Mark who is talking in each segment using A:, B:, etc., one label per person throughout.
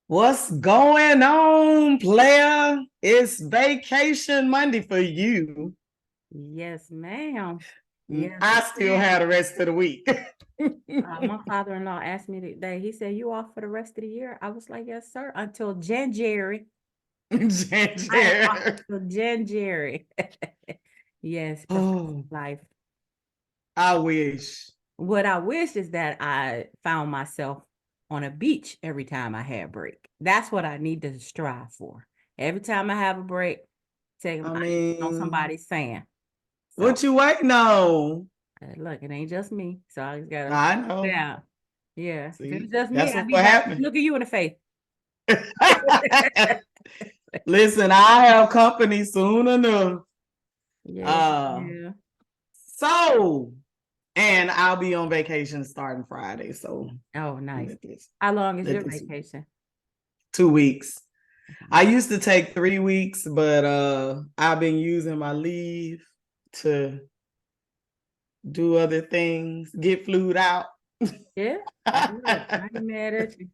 A: What's going on, player? It's vacation Monday for you.
B: Yes, ma'am. Yes,
A: I still
B: ma'am.
A: have the rest of the week.
B: My father-in-law asked me today. He said, "You off for the rest of the year?" I was like, "Yes, sir." Until January. I am off
A: Ginger.
B: until January. Yes, professional
A: Oh,
B: life.
A: I wish.
B: What I wish is that I found myself on a beach every time I had a break. That's what I need to strive for. Every time I have a break, take
A: I
B: I need to be on
A: mean,
B: somebody's sand. So
A: what you waiting on?
B: look, it ain't just me. So I just gotta
A: I know.
B: yeah. Yeah. If it was
A: See,
B: just me,
A: that's
B: I'd
A: what
B: be back
A: happened.
B: looking you in the face.
A: Listen, I have company soon enough.
B: Yeah,
A: Uh,
B: yeah.
A: so, and I'll be on vacation starting Friday. So
B: Oh, nice.
A: let this,
B: How long is
A: let
B: your
A: this
B: vacation?
A: 2 weeks. I used to take 3 weeks, but I've been using my leave to do other things, get flued out.
B: Yeah. Look, I ain't mad at you.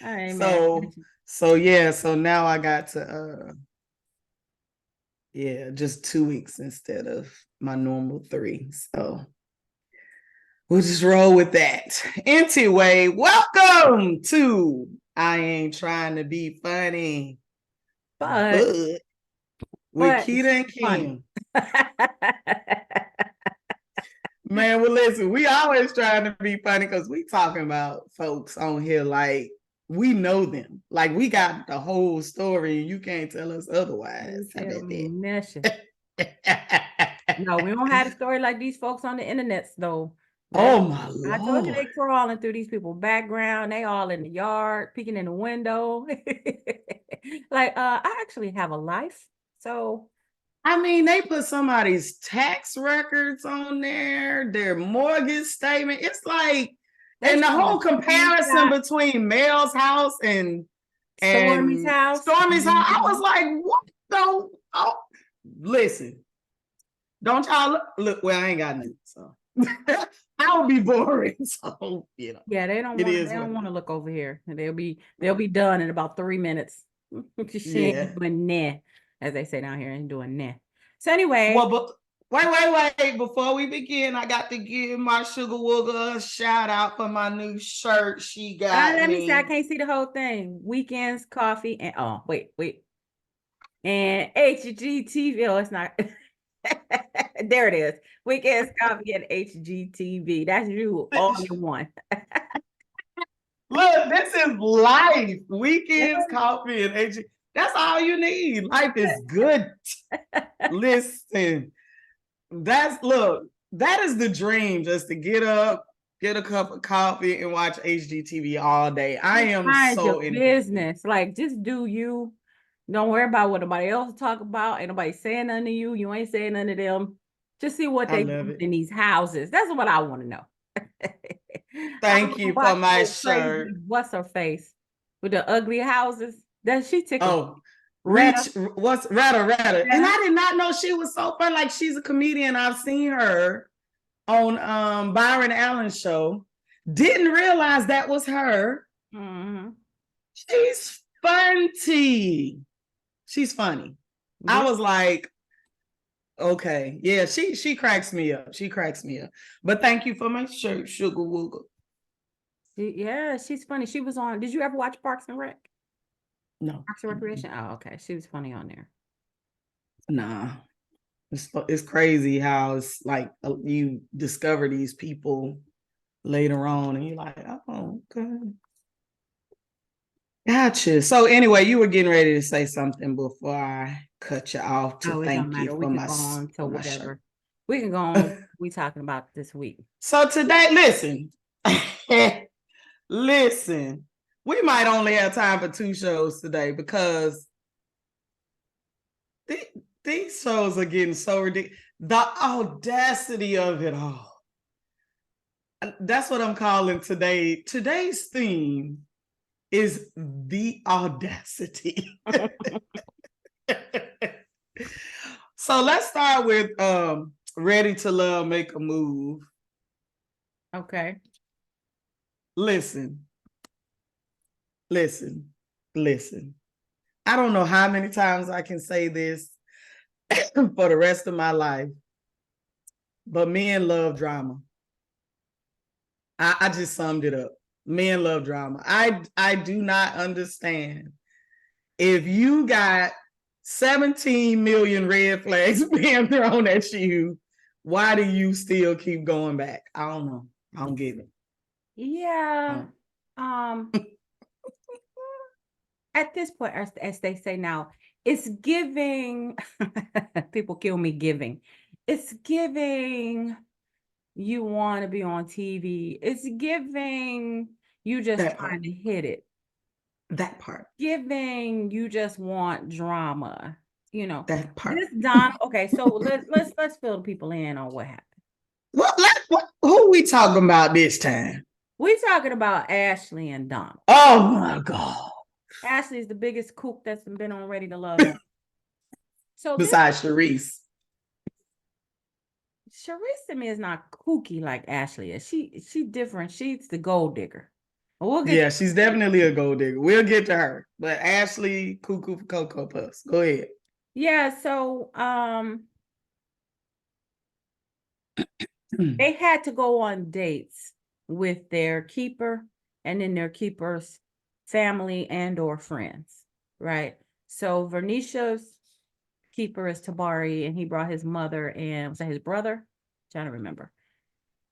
B: I ain't mad
A: so
B: at you.
A: so yeah, so now I got to yeah, just 2 weeks instead of my normal three. So we'll just roll with that. Anyway, welcome to I Ain't Trying to Be Funny,
B: But
A: but with
B: but it's
A: Keita and
B: funny.
A: Kim. Man, well, listen, we always trying to be funny because we talking about folks on here like we know them. Like we got the whole story and you can't tell us otherwise. How
B: Tell
A: about
B: me nothing.
A: that?
B: No, we don't have a story like these folks on the internet though. That
A: Oh my
B: I told you
A: Lord.
B: they crawling through these people's background. They all in the yard, peeking in the window. Like, I actually have a life. So
A: I mean, they put somebody's tax records on there, their mortgage statement. It's like,
B: they
A: and the
B: trying to
A: whole comparison
B: screenshot
A: between Mel's house
B: Stormy's
A: and
B: house.
A: Stormy's house. I was
B: Mhm.
A: like, what the? Oh, listen, don't y'all look? Well, I ain't got nothing, so I would be boring. So
B: Yeah,
A: it
B: they
A: is what
B: don't
A: it
B: want to
A: is.
B: look over here. And they'll be done in about 3 minutes. She
A: Yeah.
B: ain't doing nah, as they say down here, ain't doing nah. So anyway,
A: Well, but wait. Before we begin, I got to give my sugar wooger a shout out for my new shirt she got
B: let me say I
A: me.
B: can't see the whole thing. Weekends, coffee, and oh wait. And HGTV. Oh, it's not. There it is. Weekends, coffee, and HGTV. That's you all in one.
A: Look, this is life. Weekends,
B: Yeah.
A: coffee, and AG. That's all you need. Life is good. Listen, that is the dream, just to get up, get a cup of coffee, and watch HGTV all day. I am
B: Mind your
A: so envious.
B: business. Like, just do you. Don't worry about what nobody else talk about. Ain't nobody saying nothing to you. You ain't saying nothing to them. Just see what
A: I
B: they
A: love
B: do
A: it.
B: in these houses. That's what I want to know. I
A: Thank
B: want to
A: you for
B: watch
A: my
B: old crazy.
A: shirt.
B: What's her face with the ugly houses? That she tickled.
A: Oh,
B: Retta.
A: what's Retta. And
B: Retta.
A: I did not know she was so fun. Like she's a comedian. I've seen her on Byron Allen's show. Didn't realize that was her.
B: Mm-hmm.
A: She's funny. She's funny. I
B: Yeah.
A: was like, okay, yeah, she cracks me up. She cracks me up. But thank you for my shirt, Sugar Wooga.
B: Yeah, she's funny. She was on. Did you ever watch Parks and Rec?
A: No,
B: Parks and Recreation? Oh, okay. She was funny on there.
A: nah. It's crazy how it's like you discover these people later on, and you're like, oh, okay. Gotcha. So anyway, you were getting ready to say something before I cut you off to
B: Oh, it don't
A: thank you
B: matter. We could go on to
A: for my shirt.
B: whatever. We can go on. We talking about this week.
A: So today, listen, listen, we might only have time for 2 shows today because these shows are getting so ridiculous. The audacity of it all. That's what I'm calling today. Today's theme is the audacity. So let's start with Ready to Love, Make a Move.
B: Okay.
A: Listen. listen, I don't know how many times I can say this for the rest of my life, but men love drama. I just summed it up. Men love drama. I do not understand. If you got 17 million red flags being thrown at you, why do you still keep going back? I don't know. I don't get it.
B: Yeah. At this point, as they say now, it's giving. People kill me giving. It's giving. You want to be on TV. It's giving. You just
A: That
B: trying
A: part.
B: to hit it.
A: That part.
B: Giving. You just want drama. You know.
A: That part.
B: This Don. Okay, so let's fill the people in on what happened.
A: Who we talking about this time?
B: We talking about Ashley and Donald.
A: Oh my God.
B: Ashley is the biggest kook that's been on Ready to Love. So
A: besides Sharese.
B: Sharese to me is not kooky like Ashley is. She different. She's the gold digger. We'll get
A: Yeah, she's definitely a gold digger. We'll get to her. But Ashley, cuckoo for Cocoa Puffs. Go ahead.
B: Yeah, so they had to go on dates with their keeper and then their keeper's family and or friends, right? So Verneasha's keeper is Tabari, and he brought his mother and was that his brother? I'm trying to remember.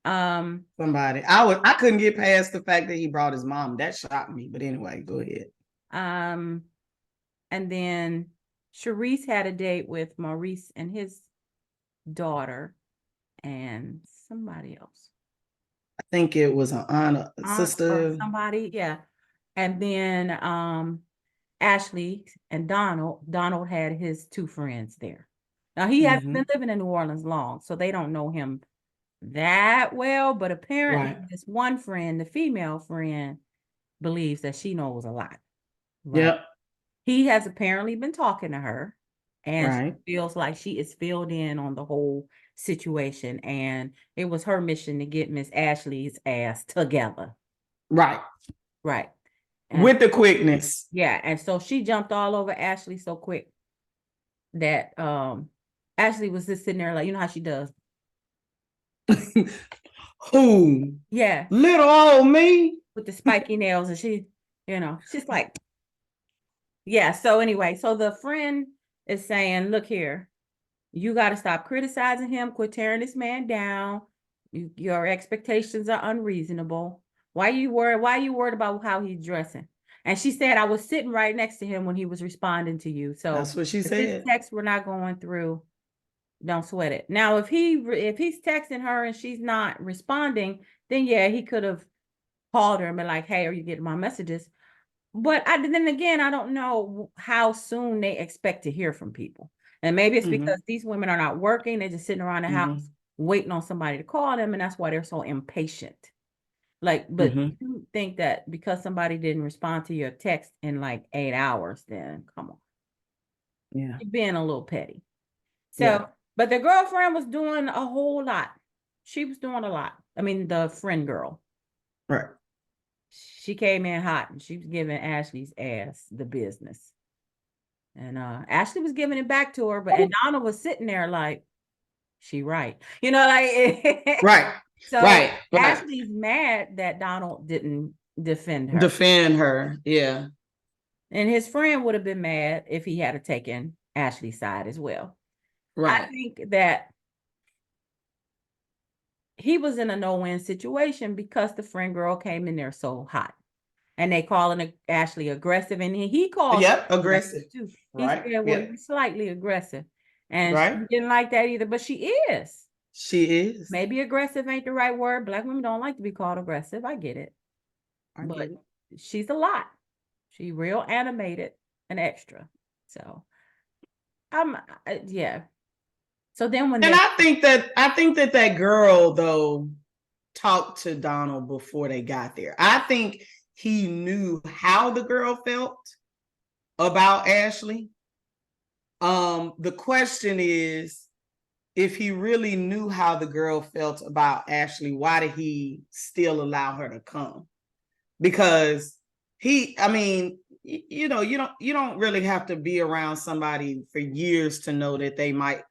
A: Somebody. I couldn't get past the fact that he brought his mom. That shocked me. But anyway, go ahead.
B: And then Sharese had a date with Maurice and his daughter and somebody else.
A: I think it was an aunt, sister.
B: Or somebody, yeah. And then Ashley and Donald had his two friends there. Now he hasn't been living in New Orleans long, so they don't know him that well, but apparently this one friend, the female friend, believes that she knows a lot. Right? Yep. He has apparently been talking to her, and she feels like she is filled in on the whole situation, and it was her mission to get Miss Ashley's ass together. Right. And with the quickness. Yeah, and so she jumped all over Ashley so quick that Ashley was just sitting there like, you know how she does. Who? Yeah. Little old me. With the spiky nails, and she, she's like, yeah. So anyway, so the friend is saying, look here, you got to stop criticizing him, quit tearing this man down. Your expectations are unreasonable. Why you worried about how he's dressing? And she said, I was sitting right next to him when he was responding to you. So that's what she said. If his texts were not going through, don't sweat it. Now, if he's texting her and she's not responding, then yeah, he could have called her and been like, hey, are you getting my messages? But then again, I don't know how soon they expect to hear from people. And maybe it's because these women are not working. They're just sitting around the house waiting on somebody to call them. And that's why they're so impatient. But you think that because somebody didn't respond to your text in like 8 hours, then come on. Yeah. You're being a little petty. So, but the girlfriend was doing a whole lot. She was doing a lot. I mean, the friend girl. Right. She came in hot and she was giving Ashley's ass the business. And Ashley was giving it back to her, and Donna was sitting there like, she right. Right. So Ashley's mad that Donald didn't defend her. Yeah. And his friend would have been mad if he had taken Ashley's side as well. Right. I think that he was in a no-win situation because the friend girl came in there so hot. And they calling Ashley aggressive, and he called aggressive too. Right. He said, well, you're slightly aggressive. And she didn't like that either, but she is. She is. Maybe aggressive ain't the right word. Black women don't like to be called aggressive. I get it. But she's a lot. She real animated and extra. So yeah. So then I think that girl though talked to Donald before they got there. I think he knew how the girl felt about Ashley. The question is, if he really knew how the girl felt about Ashley, why did he still allow her to come? Because
A: you know, you don't really have to be around somebody for years to know that they might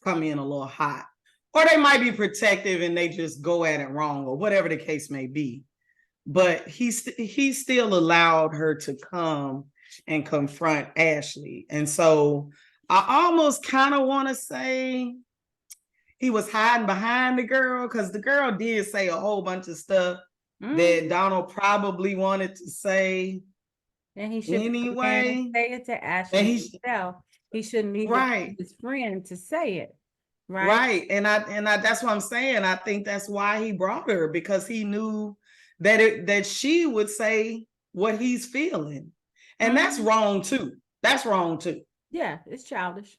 A: come in a little hot, or they might be protective and they just go at it wrong, or whatever the case may be. But he still allowed her to come and confront Ashley. And so I almost kind of want to say he was hiding behind the girl, because the girl did say a whole bunch of stuff that Donald probably wanted to say.
B: And he should
A: anyway,
B: say it to Ashley himself. He shouldn't need his friend to say it.
A: Right. And I that's what I'm saying. I think that's why he brought her, because he knew that she would say what he's feeling. And that's wrong too. That's wrong too.
B: Yeah, it's childish.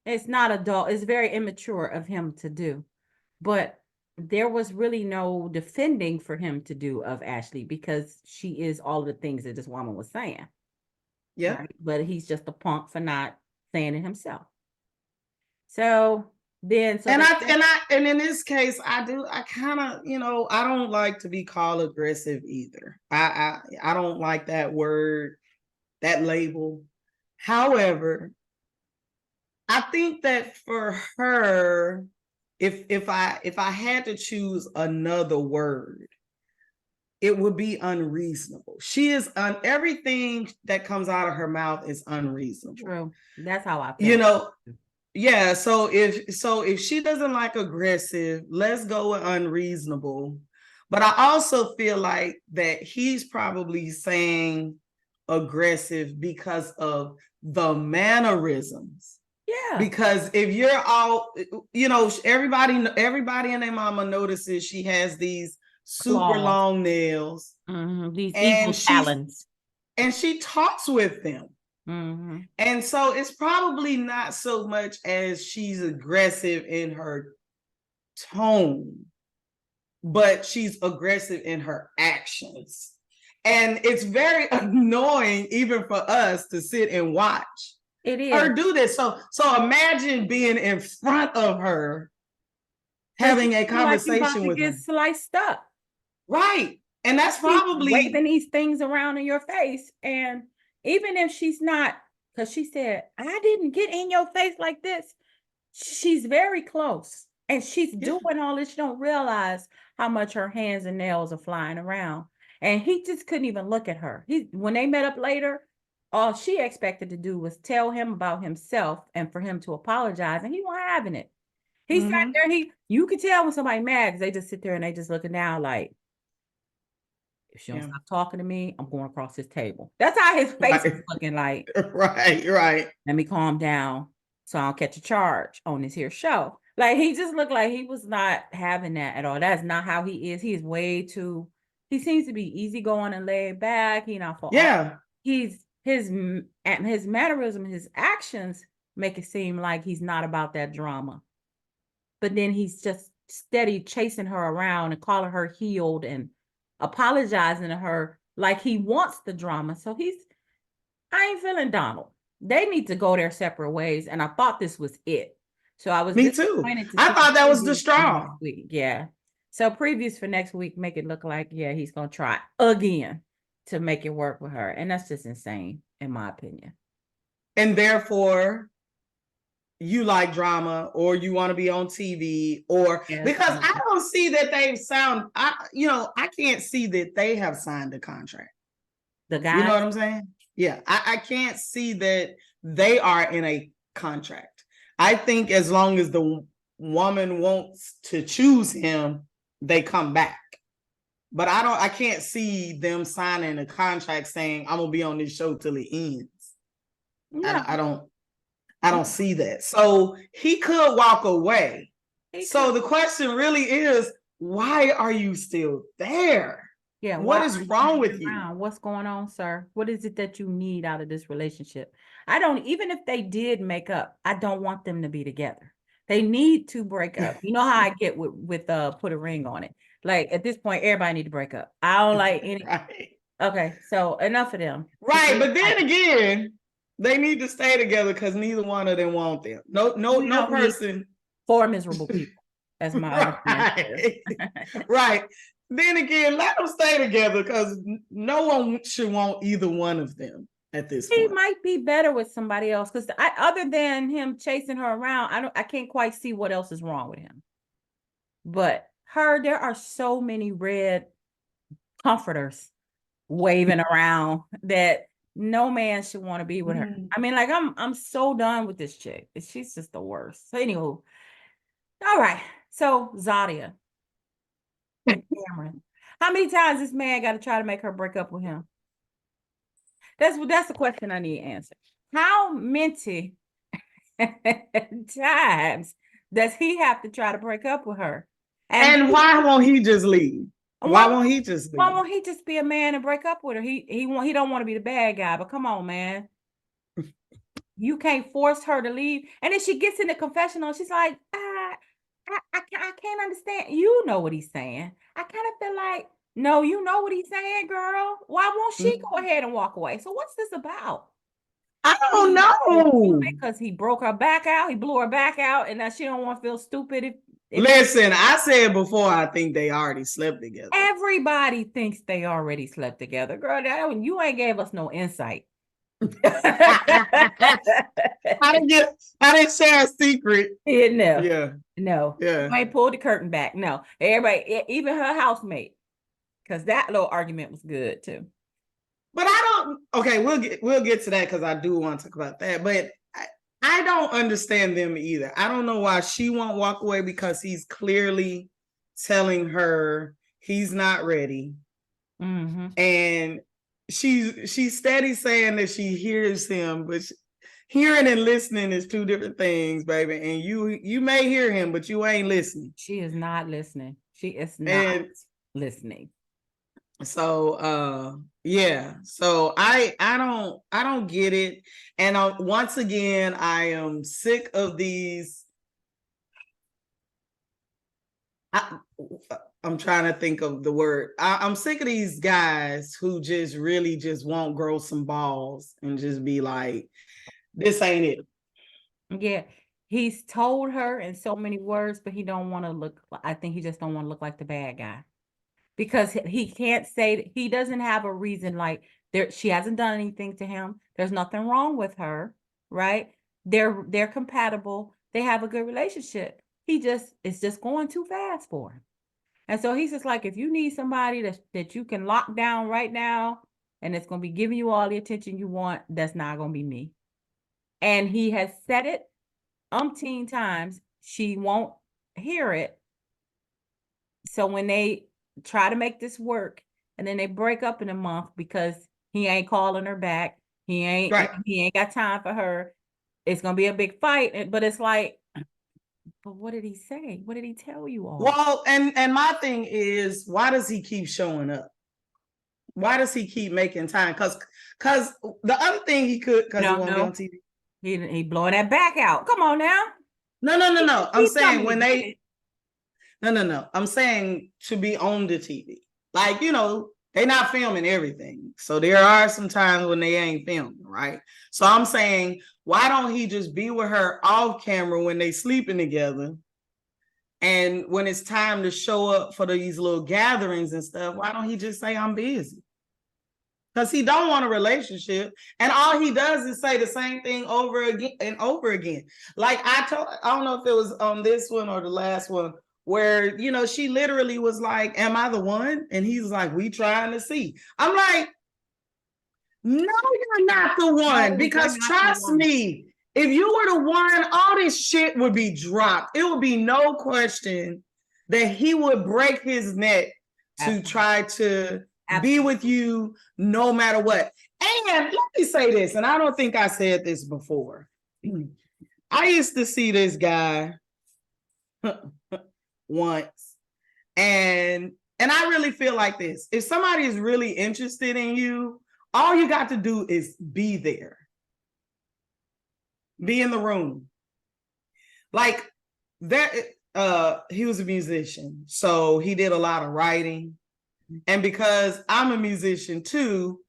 B: It's not adult. It's very immature of him to do. But there was really no defending for him to do of Ashley, because she is all the things that this woman was saying.
A: Yeah.
B: Right? But he's just a punk for not saying it himself. So then,
A: and in this case, I kind of, I don't like to be called aggressive either. I don't like that word, that label. However, I think that for her, if I had to choose another word, it would be unreasonable. She is everything that comes out of her mouth is unreasonable.
B: True. That's how I feel.
A: Yeah. So if she doesn't like aggressive, let's go with unreasonable. But I also feel like that he's probably saying aggressive because of the mannerisms.
B: Yeah.
A: Because if you're all, everybody and their mama notices she has these super long nails,
B: these evil talons,
A: and she talks with them. And so it's probably not so much as she's aggressive in her tone, but she's aggressive in her actions. And it's very annoying even for us to sit and watch her do this. So imagine being in front of her, having a conversation with her.
B: Get sliced up.
A: Right. And that's probably
B: waving these things around in your face. And even if she's not, because she said, I didn't get in your face like this. She's very close. And she's doing all this. She don't realize how much her hands and nails are flying around. And he just couldn't even look at her. When they met up later, all she expected to do was tell him about himself and for him to apologize. And he wasn't having it. He sat there. You could tell when somebody mad, because they just sit there and they just looking down like, if she don't stop talking to me, I'm going across this table. That's how his face was looking like.
A: Right.
B: Let me calm down so I don't catch a charge on this here show. Like, he just looked like he was not having that at all. That's not how he is. He is way too, he seems to be easygoing and laid back. He not for his mannerism, his actions make it seem like he's not about that drama. But then he's just steady chasing her around and calling her healed and apologizing to her like he wants the drama. So I ain't feeling Donald. They need to go their separate ways. And I thought this was it. So I was
A: Me too. I thought that was the straw.
B: Yeah. So previews for next week make it look like, he's going to try again to make it work with her. And that's just insane, in my opinion.
A: And therefore, you like drama, or you want to be on TV, or because I don't see that I can't see that they have signed a contract.
B: The guy,
A: you know what I'm saying? Yeah, I can't see that they are in a contract. I think as long as the woman wants to choose him, they come back. But I can't see them signing a contract saying I'm gonna be on this show till it ends. No. I don't see that. So he could walk away. So the question really is, why are you still there?
B: Yeah.
A: What is wrong with you?
B: What's going on, sir? What is it that you need out of this relationship? Even if they did make up, I don't want them to be together. They need to break up. You know how I get with put a ring on it. Like, at this point, everybody need to break up. I don't like any. Right. Okay. So enough of them.
A: Right. But then again, they need to stay together because neither one of them want them. No person.
B: 4 miserable people. That's my
A: right. Right. then again, let them stay together because no one should want either one of them at this
B: He
A: point.
B: might be better with somebody else because other than him chasing her around, I can't quite see what else is wrong with him. But there are so many red comforters waving around that no man should want to be with her. I mean, like I'm so done with this chick. She's just the worst. So anywho, all right. So Zadia and Cameron, how many times this man got to try to make her break up with him? That's the question I need answered. How many times does he have to try to break up with her?
A: And why won't he just leave? Why won't he just leave?
B: Why won't he just be a man and break up with her? He don't want to be the bad guy, but come on, man. You can't force her to leave. And then she gets in the confessional. She's like, I can't understand. You know what he's saying. I kind of feel like, no, you know what he's saying, girl. Why won't she go ahead and walk away? So what's this about?
A: I don't know.
B: Because he broke her back out. He blew her back out. And now she don't want to feel stupid.
A: Listen, I said before, I think they already slept together.
B: Everybody thinks they already slept together. Girl, you ain't gave us no insight.
A: I didn't share a secret.
B: No. I ain't pulled the curtain back. No. Everybody, even her housemate. Because that little argument was good too.
A: But we'll get to that because I do want to talk about that. But I don't understand them either. I don't know why she won't walk away because he's clearly telling her he's not ready. And she's steady saying that she hears him, but hearing and listening is two different things, baby. And you may hear him, but you ain't listening.
B: She is not listening. She is not listening.
A: So so I don't get it. And once again, I am sick of these. I'm trying to think of the word. I'm sick of these guys who just really just won't grow some balls and just be like, this ain't it.
B: Yeah. He's told her in so many words, but he don't want to look. I think he just don't want to look like the bad guy. Because he can't say, he doesn't have a reason, like she hasn't done anything to him. There's nothing wrong with her, right? They're compatible. They have a good relationship. It's just going too fast for him. And so he's just like, if you need somebody that you can lock down right now, and it's going to be giving you all the attention you want, that's not going to be me. And he has said it umpteen times. She won't hear it. So when they try to make this work and then they break up in a month because he ain't calling her back, he ain't got time for her, it's gonna be a big fight. But it's like, but what did he say? What did he tell you all?
A: Well, and my thing is, why does he keep showing up? Why does he keep making time? Because the other thing he could, because he won't be on TV.
B: He blowing that back out. Come on now.
A: No. I'm saying when they No. I'm saying to be on the TV. Like, they're not filming everything. So there are some times when they ain't filming, right? So I'm saying, why don't he just be with her off camera when they sleeping together? And when it's time to show up for these little gatherings and stuff, why don't he just say, I'm busy? Because he don't want a relationship. And all he does is say the same thing over again and over again. Like I don't know if it was on this one or the last one, where, she literally was like, am I the one? And he's like, we trying to see. I'm like, no, you're not the one. Because trust me, if you were the one, all this shit would be dropped. It would be no question that he would break his neck to try to be with you no matter what. And let me say this, and I don't think I said this before. I used to see this guy once, and I really feel like this. If somebody is really interested in you, all you got to do is be there. Be in the room. Like that, he was a musician, so he did a lot of writing. And because I'm a musician too,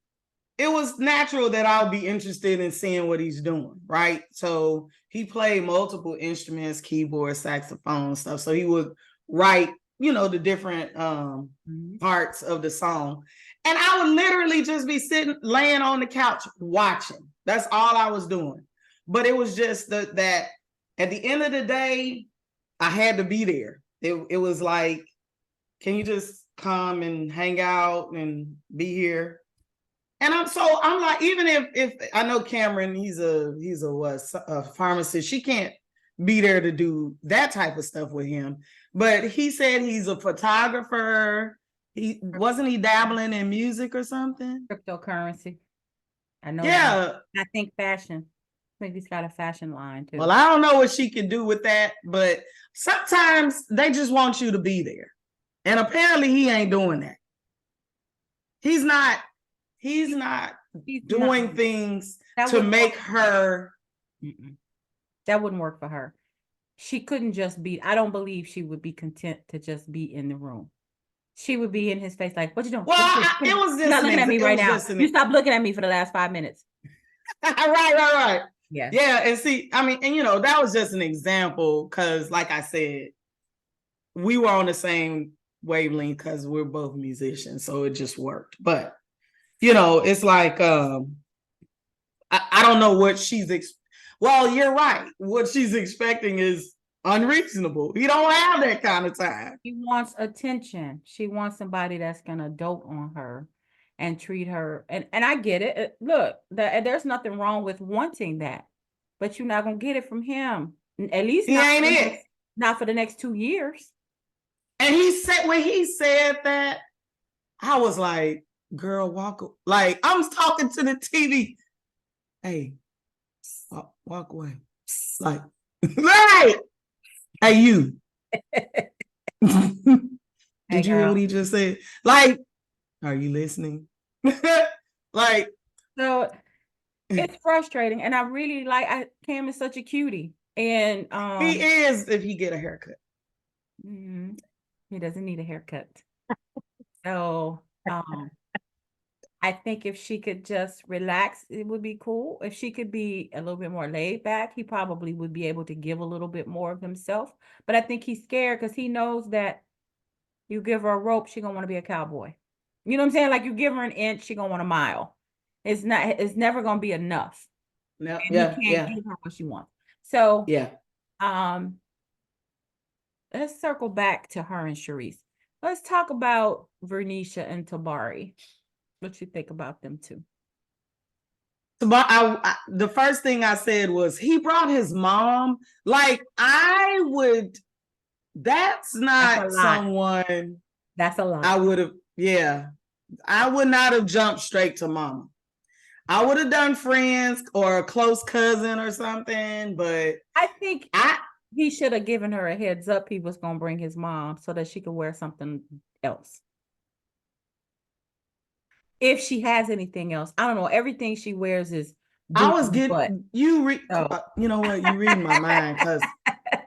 A: it was natural that I'll be interested in seeing what he's doing, right? So he played multiple instruments, keyboard, saxophone, stuff. So he would write the different parts of the song. And I would literally just be laying on the couch watching. That's all I was doing. But it was just that at the end of the day, I had to be there. It was like, can you just come and hang out and be here? And I'm like, even if I know Cameron, he's a pharmacist. She can't be there to do that type of stuff with him. But he said he's a photographer. Wasn't he dabbling in music or something?
B: Cryptocurrency. I know.
A: Yeah.
B: I think fashion. I think he's got a fashion line too.
A: Well, I don't know what she can do with that, but sometimes they just want you to be there. And apparently he ain't doing that. He's not doing things to make her.
B: That wouldn't work for her. She couldn't just be, I don't believe she would be content to just be in the room. She would be in his face like, what you doing?
A: Well, it was just
B: not looking at me right now. You stop looking at me for the last 5 minutes.
A: Right.
B: Yeah.
A: Yeah. And see, I mean, and that was just an example because, like I said, we were on the same wavelength because we're both musicians. So it just worked. But, it's like, I don't know what well, you're right. What she's expecting is unreasonable. You don't have that kind of time.
B: She wants attention. She wants somebody that's going to dote on her and treat her. And I get it. Look, there's nothing wrong with wanting that, but you're not going to get it from him. At least not for the next 2 years.
A: And when he said that, I was like, girl, like I was talking to the TV. Hey, walk away. Like, right. Hey, you. Did you hear what he just said? Like, are you listening? Like,
B: so it's frustrating. And I really Cam is such a cutie. And
A: he is if he get a haircut.
B: He doesn't need a haircut. So I think if she could just relax, it would be cool. If she could be a little bit more laid back, he probably would be able to give a little bit more of himself. But I think he's scared because he knows that you give her a rope, she's gonna want to be a cowboy. You know what I'm saying? Like you give her an inch, she's gonna want a mile. It's never gonna be enough.
A: No,
B: and he can't give her what she wants. So let's circle back to her and Sharese. Let's talk about Verneasha and Tabari. What you think about them two?
A: The first thing I said was he brought his mom. Like that's not someone.
B: That's a lot.
A: I would have, I would not have jumped straight to mama. I would have done friends or a close cousin or something, but
B: I think he should have given her a heads up he was going to bring his mom so that she could wear something else. If she has anything else. I don't know. Everything she wears is
A: I was getting you know what, you read my mind because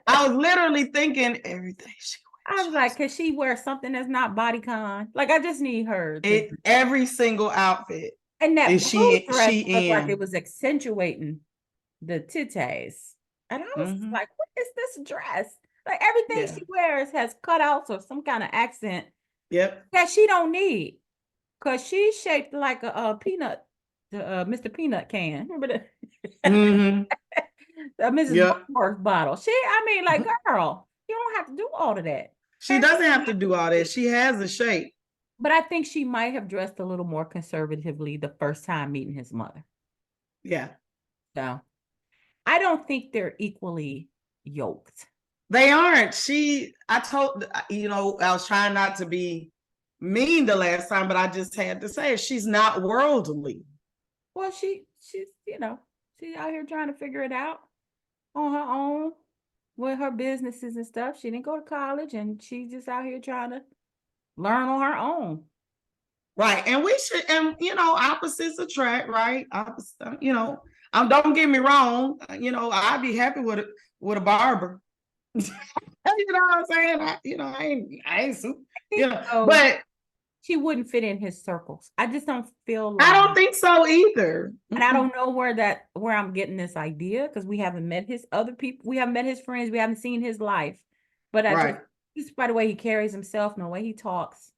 A: I was literally thinking everything she wears.
B: I was like, could she wear something that's not bodycon? Like I just need her
A: every single outfit.
B: And that blue dress looked like it was accentuating the titties. And I was like, what is this dress? Like everything she wears has cutouts or some kind of accent that she don't need. Because she's shaped like a peanut, Mr. Peanut can. Remember the Mrs. Buckworth bottle? Like, girl, you don't have to do all of that.
A: She doesn't have to do all that. She has a shape.
B: But I think she might have dressed a little more conservatively the first time meeting his mother.
A: Yeah.
B: So I don't think they're equally yoked.
A: They aren't. I was trying not to be mean the last time, but I just had to say she's not worldly.
B: Well, she's she's out here trying to figure it out on her own with her businesses and stuff. She didn't go to college and she's just out here trying to learn on her own.
A: Right. And we should, and opposites attract, right? Don't get me wrong, I'd be happy with a barber. You know what I'm saying? I ain't super, but
B: she wouldn't fit in his circles. I just don't feel like
A: I don't think so either.
B: And I don't know where I'm getting this idea because we haven't met his other people. We haven't met his friends. We haven't seen his life. But Just by the way he carries himself and the way he talks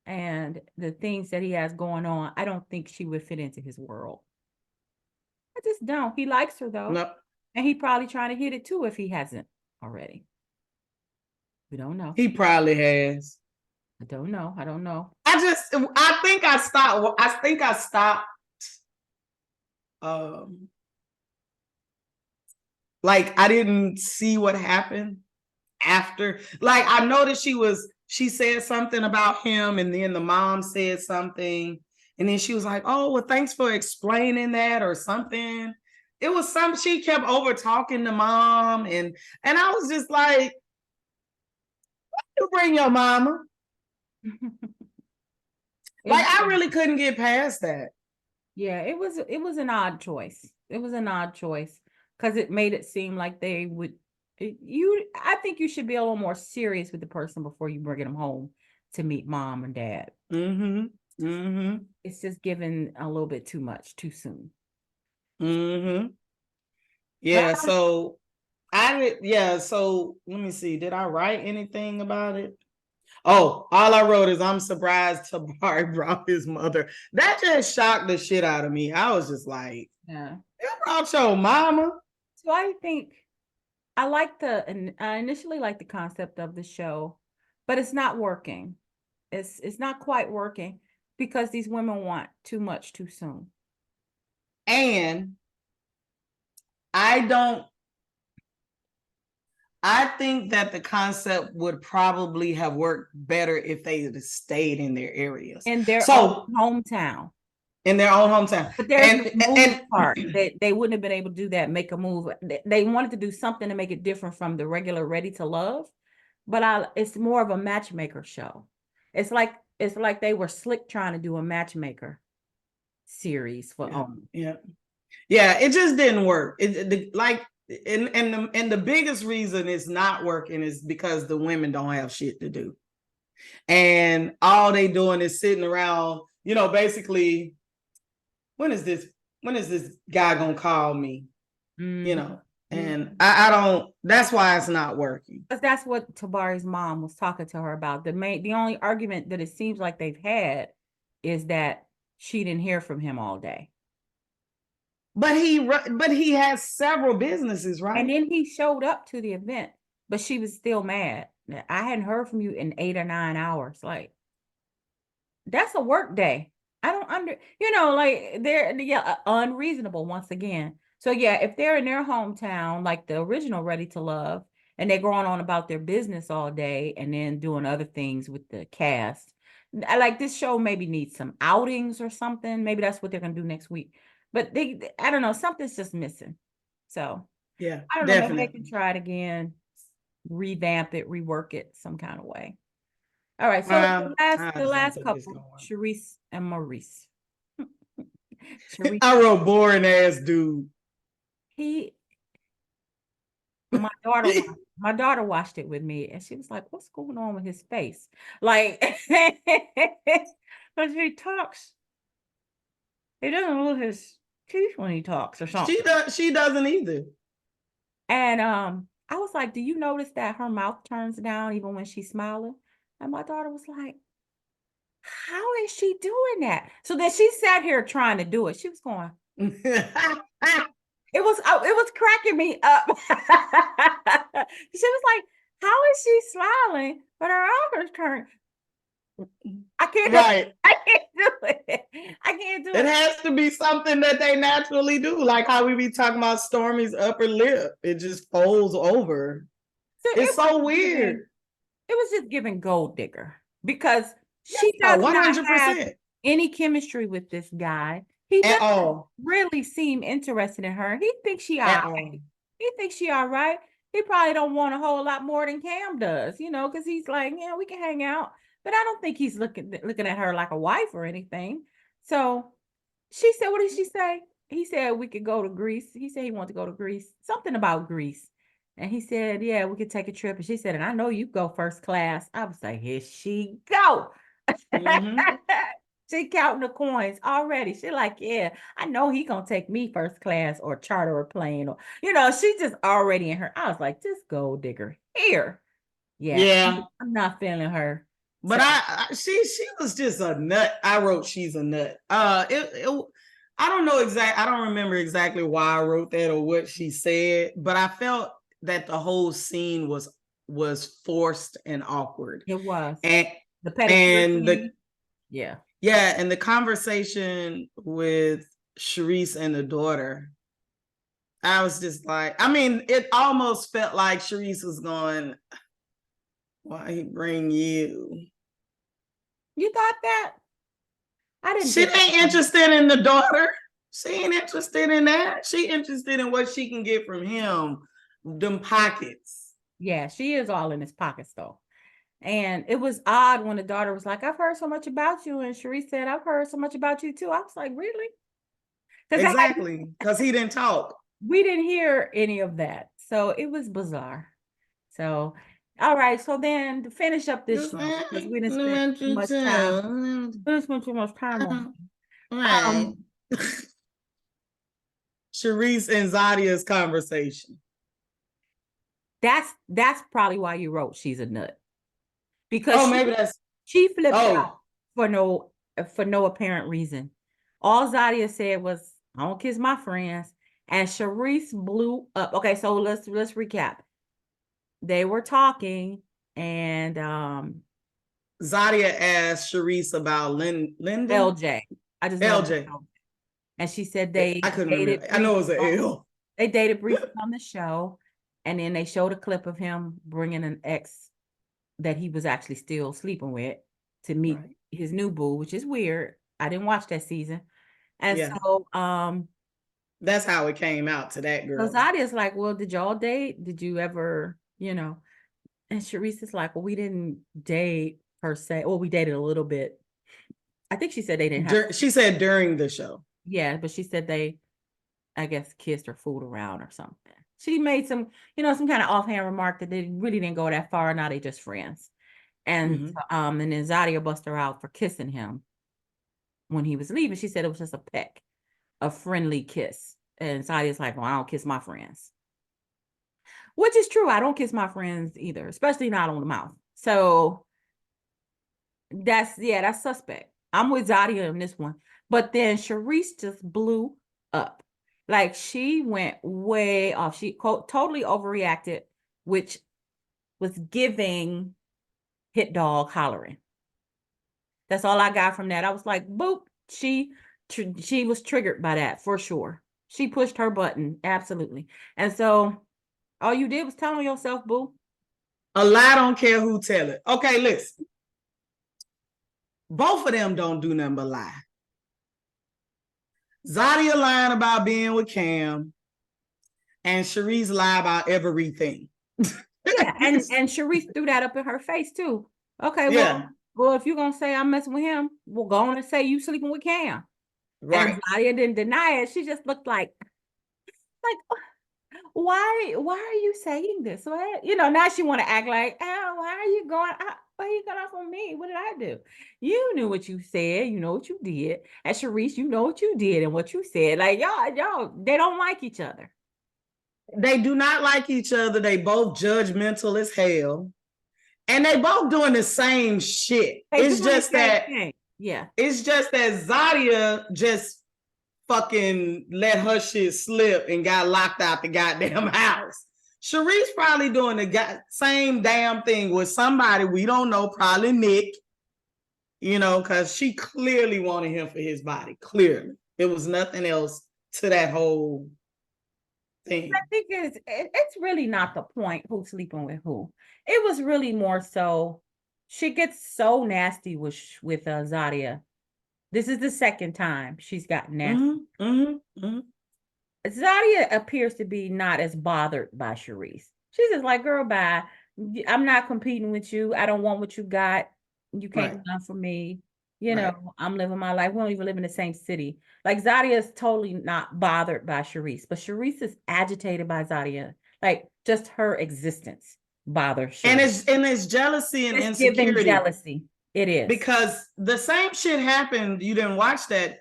B: and the things that he has going on, I don't think she would fit into his world. I just don't. He likes her though.
A: No,
B: And he probably trying to hit it too if he hasn't already. We don't know.
A: he probably has.
B: I don't know. I don't know.
A: I think I stopped. Like I didn't see what happened after. Like I noticed she said something about him, and then the mom said something, and then she was like, "Oh, well, thanks for explaining that," or something. It was she kept over talking to mom, and I was just like, "You bring your mama." Like I really couldn't get past that.
B: Yeah, it was an odd choice. It was an odd choice because it made it seem like they would I think you should be a little more serious with the person before you bring them home to meet mom and dad.
A: Mm-hmm. Mm-hmm.
B: It's just given a little bit too much too soon.
A: Mm-hmm. Yeah, so so let me see. Did I write anything about it? Oh, all I wrote is I'm surprised Tabari brought his mother. That just shocked the shit out of me. I was just like,
B: Yeah.
A: you brought your mama.
B: So I think I initially liked the concept of the show, but it's not working. It's not quite working because these women want too much too soon.
A: And I think that the concept would probably have worked better if they had stayed in their areas.
B: In their own hometown.
A: In their own hometown.
B: But there's the move part. They wouldn't have been able to do that, make a move. They wanted to do something to make it different from the regular Ready to Love. But it's more of a matchmaker show. It's like they were slick trying to do a matchmaker series for
A: Yeah. It just didn't work. And the biggest reason it's not working is because the women don't have shit to do. And all they doing is sitting around, basically, when is this guy gonna call me? And I don't, that's why it's not working.
B: Because that's what Tabari's mom was talking to her about. The only argument that it seems like they've had is that she didn't hear from him all day.
A: But he has several businesses, right?
B: And then he showed up to the event, but she was still mad. I hadn't heard from you in 8 or 9 hours. Like, that's a work day. I don't they're unreasonable once again. So yeah, if they're in their hometown, like the original Ready to Love, and they're going on about their business all day and then doing other things with the cast, I like this show maybe needs some outings or something. Maybe that's what they're gonna do next week. But I don't know, something's just missing. So
A: yeah,
B: I don't know, maybe they can try it again, revamp it, rework it some kind of way. All right, so the last couple, Sharese and Maurice.
A: I wrote boring ass dude.
B: My daughter watched it with me, and she was like, "What's going on with his face?" Like, because he talks, he doesn't move his teeth when he talks or something.
A: She doesn't either.
B: And I was like, "Do you notice that her mouth turns down even when she's smiling?" And my daughter was like, "How is she doing that?" So then she sat here trying to do it. She was going. It was cracking me up. She was like, "How is she smiling but her eyes turned?" I can't do it. I can't do it.
A: It has to be something that they naturally do, like how we be talking about Stormy's upper lip. It just folds over. So it's so weird.
B: It was just giving gold digger because she does 100%. Not have any chemistry with this guy. He doesn't really seem interested in her. He thinks she all right. He thinks she all right. He probably don't want a whole lot more than Cam does, because he's like, yeah, we can hang out. But I don't think he's looking at her like a wife or anything. So she said, what did she say? He said we could go to Greece. He said he wanted to go to Greece. Something about Greece. And he said, yeah, we could take a trip. And she said, and I know you go first class. I was like, here she go. Mm-hmm. She counting the coins already. She like, yeah, I know he gonna take me first class or charter a plane or, she just already in her. I was like, this gold digger here.
A: Yeah.
B: I'm not feeling her.
A: But
B: So,
A: she was just a nut. I wrote she's a nut. I don't know I don't remember exactly why I wrote that or what she said, but I felt that the whole scene was forced and awkward.
B: it was
A: And
B: the pedicure
A: and
B: scene. Yeah.
A: and the conversation with Sharese and the daughter, I was just like, I mean, it almost felt like Sharese was going, why he bring you?
B: You thought that? I didn't
A: She
B: get
A: ain't
B: that.
A: interested in the daughter. She ain't interested in that. She interested in what she can get from him, them pockets.
B: Yeah, she is all in his pockets though. And it was odd when the daughter was like, I've heard so much about you. And Sharese said, I've heard so much about you too. I was like, really? Because
A: Exactly, because he didn't talk.
B: we didn't hear any of that. So it was bizarre. So, all right. So then to finish up this show, because we didn't spend too much time. We didn't spend too much time on it.
A: Right. Sharese and Zadia's conversation.
B: That's probably why you wrote she's a nut. Because
A: Maybe that's
B: she flipped out for no apparent reason. All Zadia said was, I don't kiss my friends. And Sharese blew up. Okay, so let's recap. They were talking and
A: Zadia asked Sharese about Lyndon.
B: LJ. I just know
A: LJ.
B: and she said they
A: I couldn't
B: dated.
A: remember. I know it was an L.
B: They dated briefly on the show, and then they showed a clip of him bringing an ex that he was actually still sleeping with to meet his new boo, which is weird. I didn't watch that season, and so
A: that's how it came out to that girl.
B: So Zadia's like, well, did y'all date? Did you ever, And Sharese is like, well, we didn't date per se. Well, we dated a little bit. I think she said they didn't have.
A: She said during the show.
B: Yeah, but she said they, I guess, kissed or fooled around or something. She made some kind of offhand remark that they really didn't go that far. Now they just friends. And and then Zadia bust her out for kissing him when he was leaving. She said it was just a peck, a friendly kiss. And Zadia's like, well, I don't kiss my friends. Which is true. I don't kiss my friends either, especially not on the mouth. So that's suspect. I'm with Zadia on this one. But then Sharese just blew up. Like she went way off. She totally overreacted, which was giving hit dog hollering. That's all I got from that. I was like, boop. She was triggered by that for sure. She pushed her button. Absolutely. And so all you did was tell on yourself, boo.
A: A lie don't care who tell it. Okay, listen. Both of them don't do nothing but lie. Zadia lying about being with Cam, and Sharese lie about everything.
B: Yeah, and Sharese threw that up in her face too. Okay, well, if you're gonna say I'm messing with him, we'll go on and say you sleeping with Cam. Right. And Zadia didn't deny it. She just looked like, why are you saying this? What? Now she want to act like, oh, why are you going off on me? What did I do? You knew what you said. You know what you did. And Sharese, you know what you did and what you said. Like, y'all, they don't like each other.
A: They do not like each other. They both judgmental as hell. And they both doing the same shit. It's just that Zadia just fucking let her shit slip and got locked out the goddamn house. Sharese probably doing the same damn thing with somebody we don't know, probably Nick, because she clearly wanted him for his body. Clearly. It was nothing else to that whole thing.
B: I think it's really not the point who's sleeping with who. It was really more so she gets so nasty with Zadia. This is the second time she's gotten nasty. Zadia appears to be not as bothered by Sharese. She's just like, girl, bye. I'm not competing with you. I don't want what you got. You can't do nothing for me. I'm living my life. We don't even live in the same city. Like Zadia is totally not bothered by Sharese, but Sharese is agitated by Zadia. Like just her existence bothers Sharese.
A: And it's jealousy and insecurity.
B: Giving jealousy. It is.
A: Because the same shit happened. You didn't watch that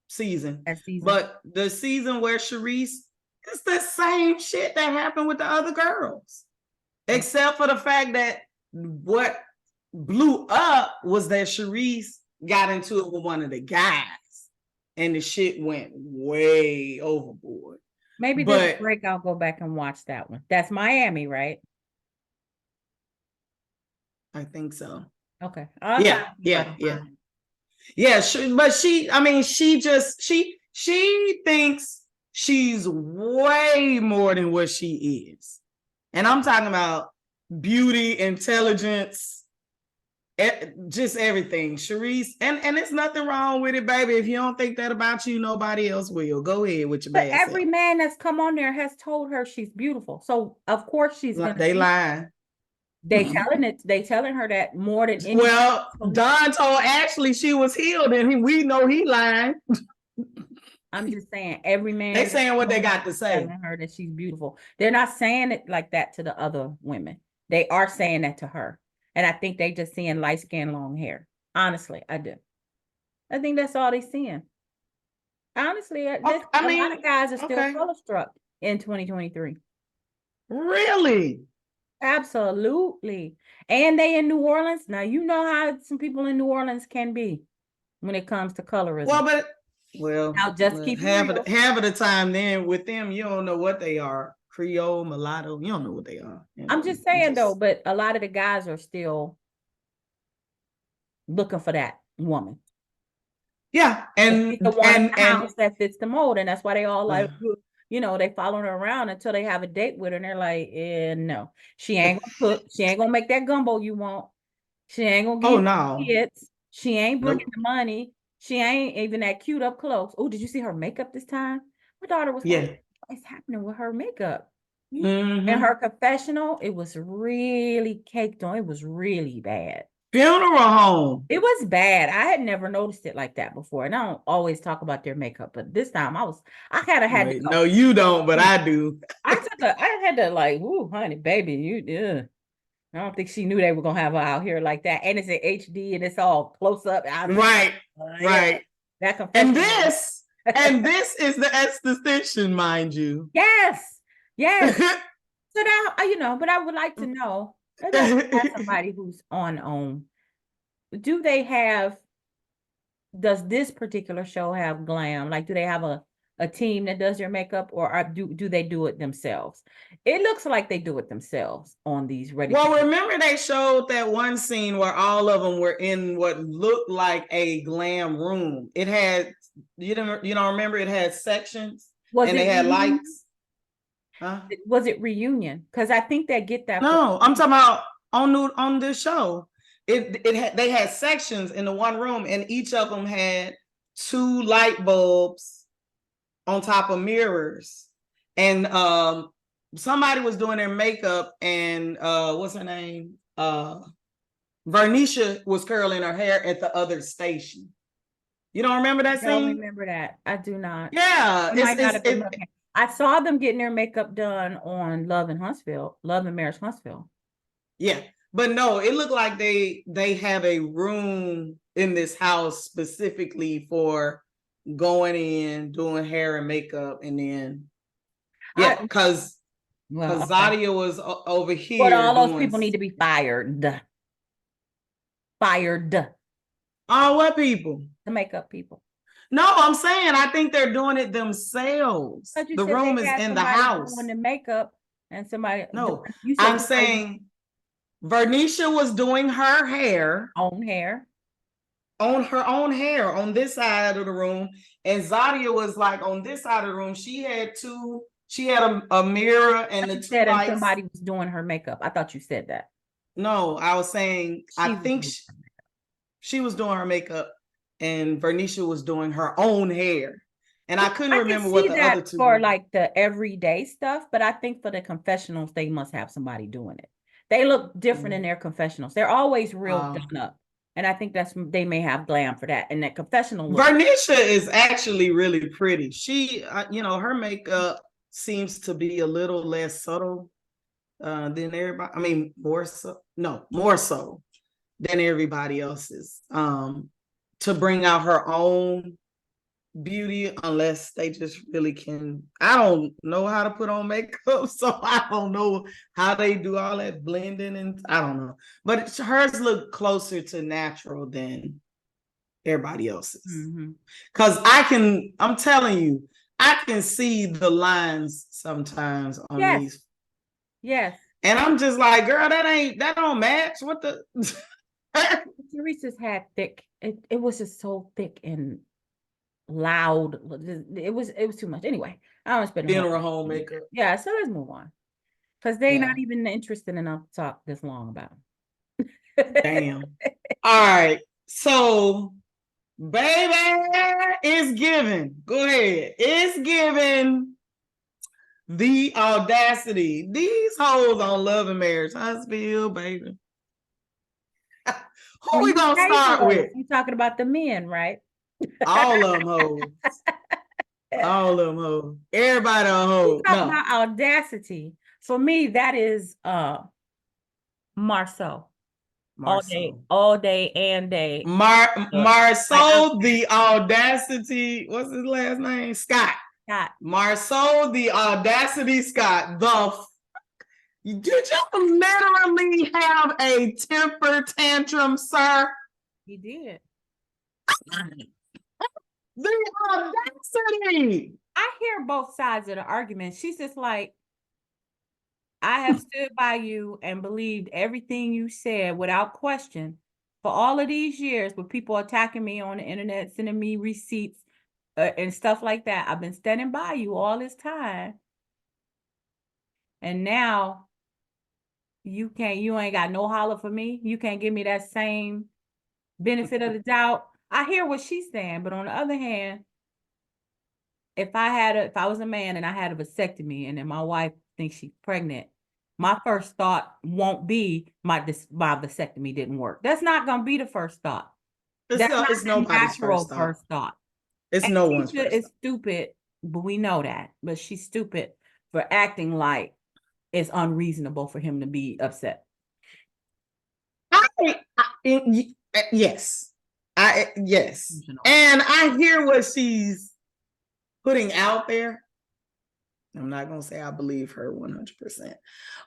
A: season. But the season where Sharese, it's the same shit that happened with the other girls. Except for the fact that what blew up was that Sharese got into it with one of the guys, and the shit went way overboard.
B: Maybe this break, I'll go back and watch that one. That's Miami, right?
A: I think so.
B: Okay.
A: Yeah. But she thinks she's way more than what she is. And I'm talking about beauty, intelligence, just everything. Sharese, and there's nothing wrong with it, baby. If you don't think that about you, nobody else will. Go ahead with your bad
B: every
A: self.
B: man that's come on there has told her she's beautiful. So of course she's gonna.
A: They lying.
B: They telling her that more than any.
A: Well, Don told Ashley she was healed, and we know he lying.
B: I'm just saying, every man.
A: They saying what they got to say.
B: Telling her that she's beautiful. They're not saying it like that to the other women. They are saying that to her, and I think they just seeing light skin, long hair. Honestly, I do. I think that's all they seeing. Honestly, a lot of guys are still color struck in 2023.
A: Really?
B: Absolutely. And they in New Orleans. Now, you know how some people in New Orleans can be when it comes to colorism.
A: Well,
B: now just keep
A: half of the time then with them, you don't know what they are. Creole, mulatto, you don't know what they are.
B: I'm just saying though, but a lot of the guys are still looking for that woman.
A: Yeah. And
B: the one in the house that fits the mold. And that's why they all like, they following her around until they have a date with her, and they're like, no, she ain't gonna cook. She ain't gonna make that gumbo you want. She ain't gonna give you kids. She ain't bringing the money. She ain't even that cute up close. Oh, did you see her makeup this time? My daughter was like, what's happening with her makeup? And her confessional, it was really caked on. It was really bad.
A: Funeral home.
B: It was bad. I had never noticed it like that before. And I don't always talk about their makeup, but this time I kind of had to go.
A: No, you don't, but I do.
B: I had to like, ooh, honey, baby, I don't think she knew they were gonna have her out here like that. And it's in HD and it's all close up.
A: Right.
B: That
A: and this is the esthetician, mind you.
B: Yes. So now, but I would like to know, somebody who's on. Does this particular show have glam? Like, do they have a team that does their makeup, or do they do it themselves? It looks like they do it themselves on these ready.
A: Well, remember they showed that one scene where all of them were in what looked like a glam room. It had, you don't remember, it had sections and they had lights. Huh?
B: Was it reunion? Because I think they get that.
A: No, I'm talking about on this show. They had sections in the one room, and each of them had 2 light bulbs on top of mirrors, and somebody was doing their makeup, and what's her name? Verneasha was curling her hair at the other station. You don't remember that scene?
B: I don't remember that. I do not.
A: Yeah,
B: I saw them getting their makeup done on Love and Marriage Huntsville.
A: Yeah, but no, it looked like they have a room in this house specifically for going in, doing hair and makeup, and then because Zadia was over here.
B: But all those people need to be fired. Fired.
A: Oh, what people?
B: The makeup people.
A: No, I'm saying I think they're doing it themselves. The room is in the house.
B: Doing the makeup and somebody.
A: No, I'm saying Verneasha was doing her hair.
B: Own hair.
A: On her own hair on this side of the room, and Zadia was like on this side of the room. She had a mirror and the 2 lights.
B: Somebody was doing her makeup. I thought you said that.
A: No, I was saying I think she was doing her makeup, and Verneasha was doing her own hair. And I couldn't remember what the other 2
B: for were. Like the everyday stuff, but I think for the confessionals, they must have somebody doing it. They look different in their confessionals. They're always real done up. And I think they may have glam for that. And that confessional look.
A: Verneasha is actually really pretty. She, her makeup seems to be a little less subtle than everybody. I mean, more so than everybody else's. To bring out her own beauty unless they just really can. I don't know how to put on makeup, so I don't know how they do all that blending, and I don't know. But hers look closer to natural than everybody else's. Because I'm telling you, I can see the lines sometimes on these.
B: Yes.
A: And I'm just like, girl, that don't match. What the
B: Sharese's had thick. It was just so thick and loud. It was too much. Anyway, I don't spend
A: funeral home makeup.
B: Yeah, so let's move on. Because they're not even interested enough to talk this long about them.
A: Damn. All right. So, baby, it's given. Go ahead. It's given the audacity. These hoes on Love and Marriage. Huntsville, baby. Who we gonna start with?
B: You talking about the men, right?
A: All of them hoes. All of them hoes. Everybody on hoes.
B: Talk about audacity. For me, that is Marsau. All day and day.
A: Marsau, the audacity. What's his last name? Scott. Marsau, the audacity Scott. Did you literally have a temper tantrum, sir?
B: He did.
A: The audacity.
B: I hear both sides of the argument. She's just like, I have stood by you and believed everything you said without question for all of these years with people attacking me on the internet, sending me receipts and stuff like that. I've been standing by you all this time. And now you ain't got no holler for me. You can't give me that same benefit of the doubt. I hear what she's saying, but on the other hand, if I was a man and I had a vasectomy and then my wife thinks she's pregnant, my first thought won't be my vasectomy didn't work. That's not gonna be the first thought.
A: It's nobody's first thought. It's no one's first thought.
B: It's stupid, but we know that. But she's stupid for acting like it's unreasonable for him to be upset.
A: Yes. And I hear what she's putting out there. I'm not going to say I believe her 100%,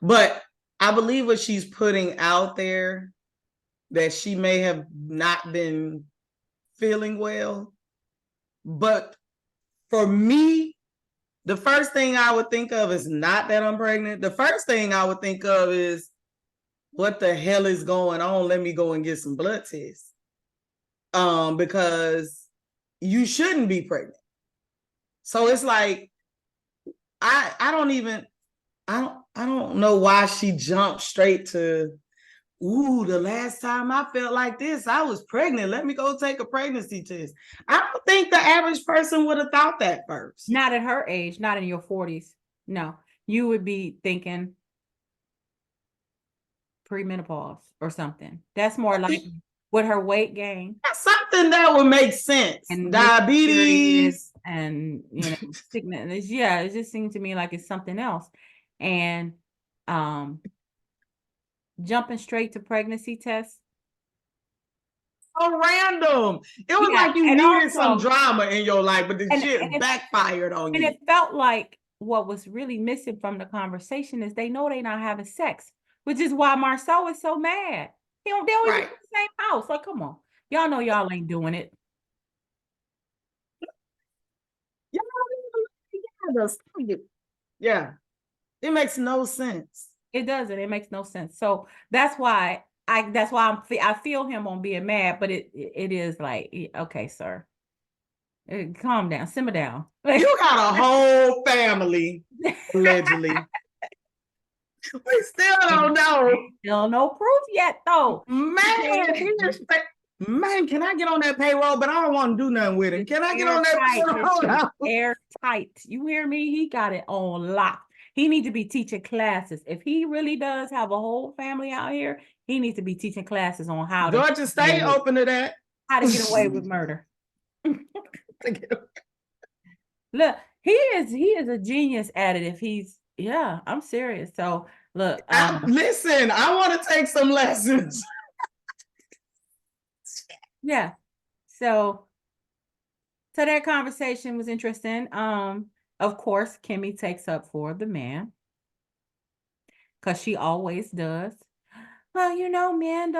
A: but I believe what she's putting out there, that she may have not been feeling well. But for me, the first thing I would think of is not that I'm pregnant. The first thing I would think of is, what the hell is going on? Let me go and get some blood tests. Because you shouldn't be pregnant. So it's like, I don't know why she jumped straight to, the last time I felt like this, I was pregnant. Let me go take a pregnancy test. I don't think the average person would have thought that first.
B: Not at her age, not in your 40s. No, you would be thinking premenopause or something. That's more like with her weight gain.
A: Something that would make sense. And diabetes
B: and sickness. Yeah, it just seemed to me like it's something else. And jumping straight to pregnancy tests.
A: So random. It was like you needed some drama in your life, but the shit backfired on you.
B: And it felt like what was really missing from the conversation is they know they're not having sex, which is why Marsau is so mad. They always in the same house. Like, come on. Y'all know y'all ain't doing it.
A: Yeah. It makes no sense.
B: It doesn't. It makes no sense. So that's why I feel him on being mad, but it is like, okay, sir. Calm down, simmer down.
A: You got a whole family, allegedly. We still don't know.
B: Still no proof yet, though.
A: Man, can I get on that payroll? But I don't want to do nothing with him. Can I get on that payroll?
B: Airtight. You hear me? He got it on lock. He needs to be teaching classes. If he really does have a whole family out here, he needs to be teaching classes on how to
A: Georgia State open to that.
B: How to get away with murder. Look, he is a genius at it. If he's I'm serious. So look,
A: listen, I want to take some lessons.
B: Yeah. So So that conversation was interesting. Of course, Kimmie takes up for the man because she always does. Well, men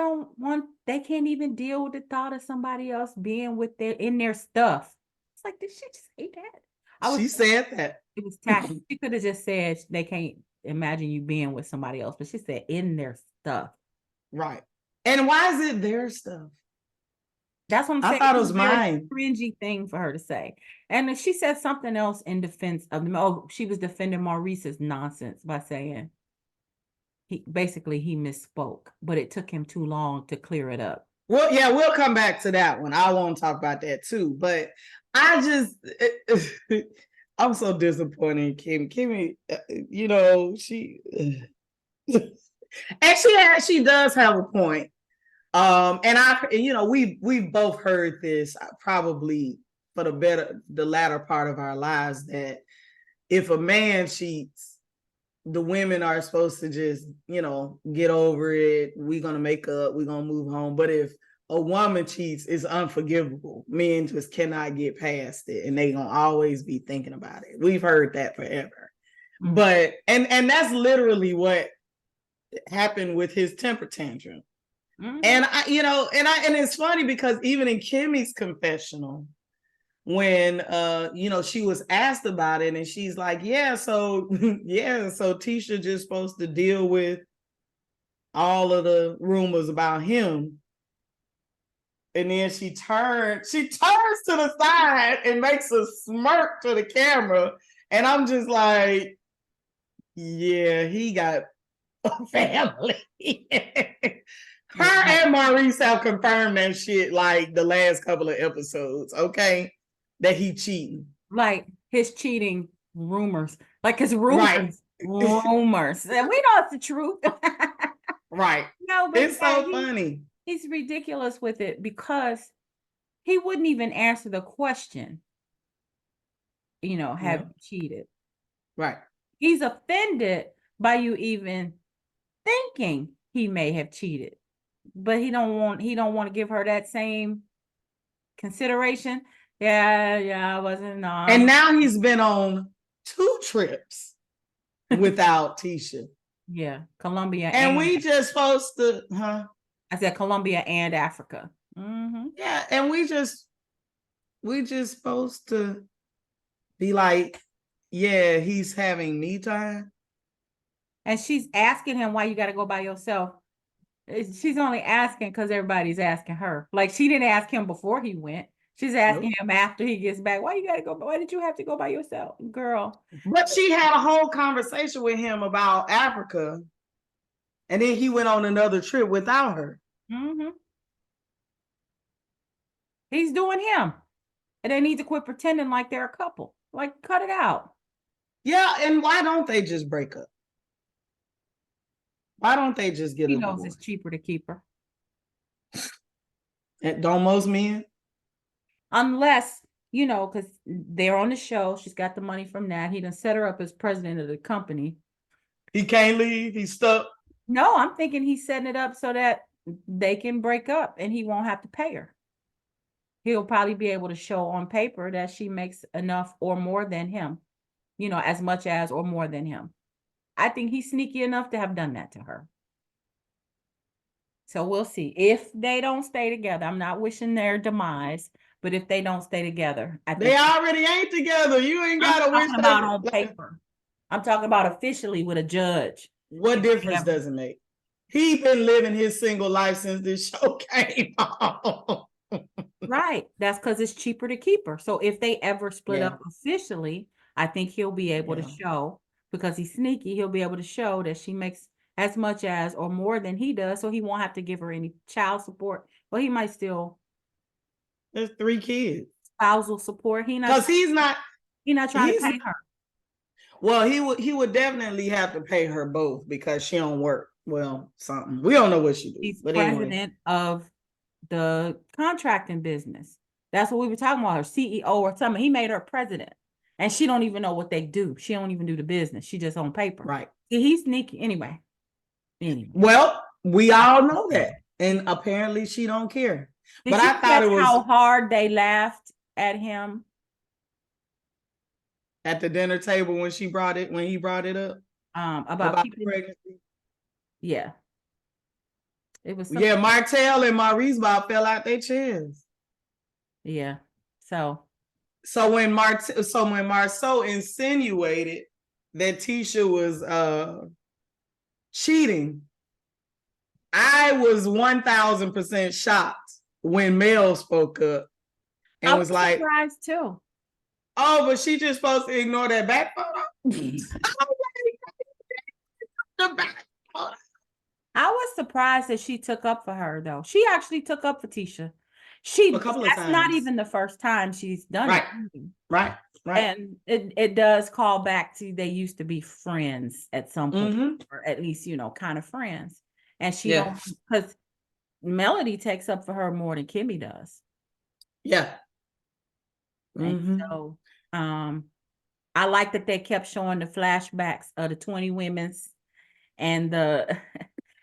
B: they can't even deal with the thought of somebody else being in their stuff. It's like, did she just say that?
A: She said that.
B: It was tacky. She could have just said they can't imagine you being with somebody else, but she said in their stuff.
A: Right. And why is it their stuff?
B: That's what I'm saying.
A: I thought it
B: was
A: was mine.
B: Cringy thing for her to say. And she said something else in defense of them. Oh, she was defending Maurice's nonsense by saying he misspoke, but it took him too long to clear it up.
A: Well, yeah, we'll come back to that one. I want to talk about that too. But I'm so disappointed in Kimmie. She and she does have a point. We've both heard this probably for the latter part of our lives, that if a man cheats, the women are supposed to just, get over it. We're going to make up. We're going to move home. But if a woman cheats, it's unforgivable. Men just cannot get past it. And they going to always be thinking about it. We've heard that forever. Mm-hmm. But, and that's literally what happened with his temper tantrum. Mm-hmm. And and it's funny because even in Kimmie's confessional, when she was asked about it, and she's like, so Tisha just supposed to deal with all of the rumors about him. And then she turns to the side and makes a smirk to the camera, and I'm just like, yeah, he got a family. Her and Maurice have confirmed that shit like the last couple of episodes, okay? That he cheating.
B: Like his cheating rumors. Like his rumors. Right. Rumors. And we know it's the truth.
A: Right. No, but it's so funny.
B: He's ridiculous with it because he wouldn't even answer the question. Have you cheated?
A: Right.
B: He's offended by you even thinking he may have cheated. But he don't want to give her that same consideration. Yeah, I wasn't on.
A: And now he's been on 2 trips without Tisha.
B: Yeah, Colombia.
A: And we just supposed to,
B: I said Colombia and Africa.
A: Mm-hmm. Yeah, and we just supposed to be like, yeah, he's having me time.
B: And she's asking him why you got to go by yourself. She's only asking because everybody's asking her. Like, she didn't ask him before he went. She's asking him after he gets back. Why you got to go? Why did you have to go by yourself, girl?
A: But she had a whole conversation with him about Africa. And then he went on another trip without her.
B: Mm-hmm. He's doing him. And they need to quit pretending like they're a couple. Like, cut it out.
A: Yeah, and why don't they just break up? Why don't they just get a divorce?
B: He knows it's cheaper to keep her.
A: Don't most men?
B: Unless, because they're on the show. She's got the money from that. He done set her up as president of the company.
A: He can't leave. He's stuck.
B: No, I'm thinking he's setting it up so that they can break up and he won't have to pay her. He'll probably be able to show on paper that she makes enough or more than him. As much as or more than him. I think he's sneaky enough to have done that to her. So we'll see. If they don't stay together, I'm not wishing their demise, but if they don't stay together, I think
A: they already ain't together. You ain't got to wish
B: them about on paper. I'm talking about officially with a judge.
A: What difference does it make? He been living his single life since this show came on.
B: Right. That's because it's cheaper to keep her. So if they ever split up officially, I think he'll be able to show, because he's sneaky, he'll be able to show that she makes as much as or more than he does, so he won't have to give her any child support. Well, he might still.
A: There's 3 kids.
B: Spousal support. He's not trying to pay her.
A: Well, he would definitely have to pay her both because she don't work. Well, something. We don't know what she does.
B: He's president of the contracting business. That's what we were talking about, her CEO or something. He made her president. And she don't even know what they do. She don't even do the business. She just on paper.
A: Right.
B: See, he's sneaky anyway.
A: Well, we all know that. And apparently she don't care.
B: But I thought it was how hard they laughed at him
A: at the dinner table when he brought it up
B: about
A: about the
B: keeping.
A: pregnancy.
B: Yeah, it was
A: Yeah, Martell and Maurice Bob fell out their chairs.
B: Yeah. So
A: when Marsau insinuated that Tisha was cheating, I was 1000% shocked when Mel spoke up and
B: I
A: was
B: was
A: like,
B: surprised too.
A: "Oh, but she just supposed to ignore that back photo." The back photo.
B: I was surprised that she took up for her though. She actually took up for Tisha.
A: A couple of
B: That's not
A: times.
B: even the first time she's done
A: Right.
B: it.
A: Right.
B: And it does call back to they used to be friends at some point, or at least, kind of friends. And she don't, because Melody takes up for her more than Kimmie does.
A: Yeah.
B: And so I like that they kept showing the flashbacks of the 20 women's and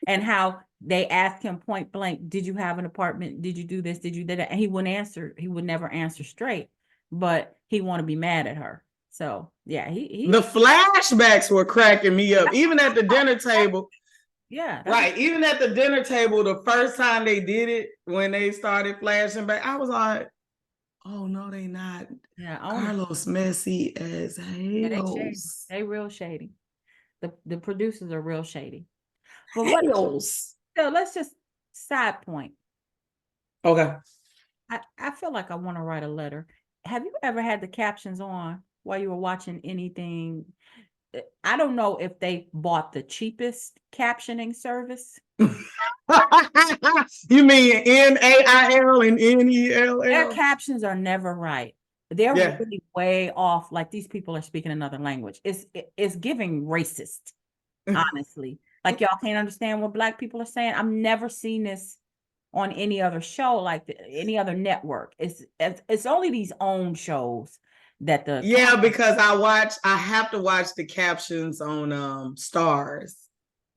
B: and how they asked him point blank, did you have an apartment? Did you do this? Did you do that? And he wouldn't answer. He would never answer straight, but he want to be mad at her. So yeah,
A: the flashbacks were cracking me up, even at the dinner table.
B: Yeah.
A: Right. Even at the dinner table, the first time they did it, when they started flashing back, I was like, oh no, they not.
B: Yeah.
A: Carlos messy as hell.
B: Yeah, they real shady. The producers are real shady. But what else? So let's just side point.
A: Okay.
B: I feel like I want to write a letter. Have you ever had the captions on while you were watching anything? I don't know if they bought the cheapest captioning service.
A: You mean NAIL and NELL?
B: Their captions are never right. They're really way off. Like these people are speaking another language. It's giving racist, honestly. Like y'all can't understand what Black people are saying. I've never seen this on any other show, like any other network. It's only these own shows that
A: because I have to watch the captions on Stars,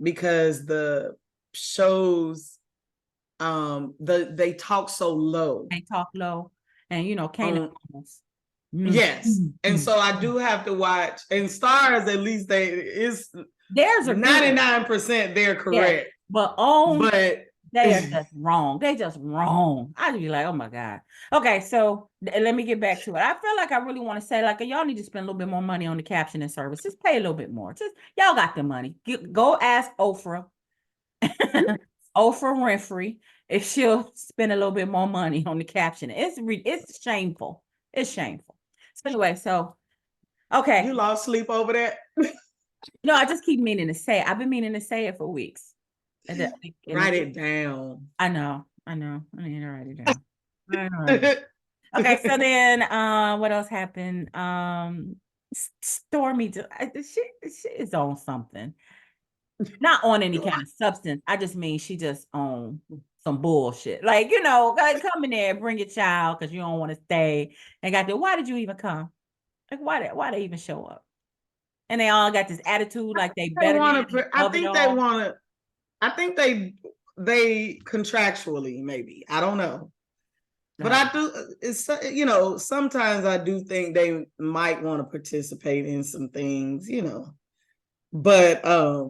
A: because the shows they talk so low.
B: They talk low, and can't
A: yes. And so I do have to watch. And Stars, at least theirs are 99% they're correct.
B: But they are just wrong. They just wrong. I'd be like, oh my God. Okay, so let me get back to it. I feel like I really want to say, like, y'all need to spend a little bit more money on the captioning service. Just pay a little bit more. Just y'all got the money. Go ask Oprah, Oprah Winfrey, if she'll spend a little bit more money on the captioning. It's shameful. It's shameful. So anyway, okay.
A: You lost sleep over that?
B: No, I just keep meaning to say it. I've been meaning to say it for weeks.
A: Write it down.
B: I know. I need to write it down. Okay, so then what else happened? Stormy, she is on something. Not on any kind of substance. I just mean she just on some bullshit. Like, come in there, bring your child because you don't want to stay. And why did you even come? Like, why they even show up? And they all got this attitude like they better.
A: I think they contractually, maybe. I don't know. But I do, sometimes I do think they might want to participate in some things, But I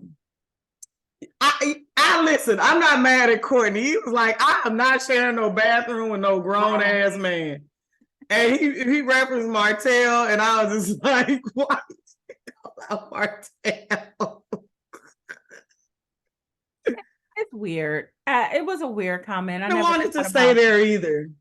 A: listen, I'm not mad at Courtney. He was like, I am not sharing no bathroom with no grown ass man. And he referenced Martell, and I was just like, why about Martell?
B: It's weird. It was a weird comment. I never
A: wanted to stay there either.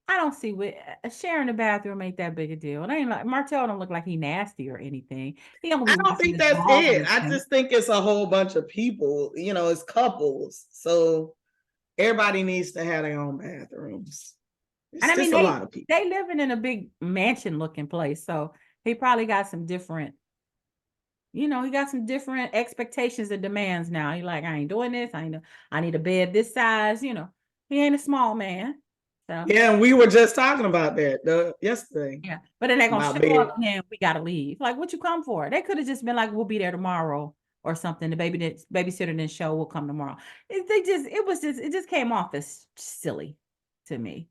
B: I don't see what sharing the bathroom ain't that big a deal. It ain't like Martell don't look like he nasty or anything.
A: I don't think that's it. I just think it's a whole bunch of people. It's couples, so everybody needs to have their own bathrooms. It's
B: and I mean,
A: a lot of people.
B: They living in a big mansion looking place, so he probably got some different. He got some different expectations and demands now. He like, I ain't doing this. I need a bed this size. He ain't a small man. So.
A: Yeah, and we were just talking about that yesterday.
B: Yeah, but then they're gonna show up and then we gotta leave. Like, what you come for? They could have just been like, we'll be there tomorrow or something. The babysitter didn't show. We'll come tomorrow. It just came off as silly to me.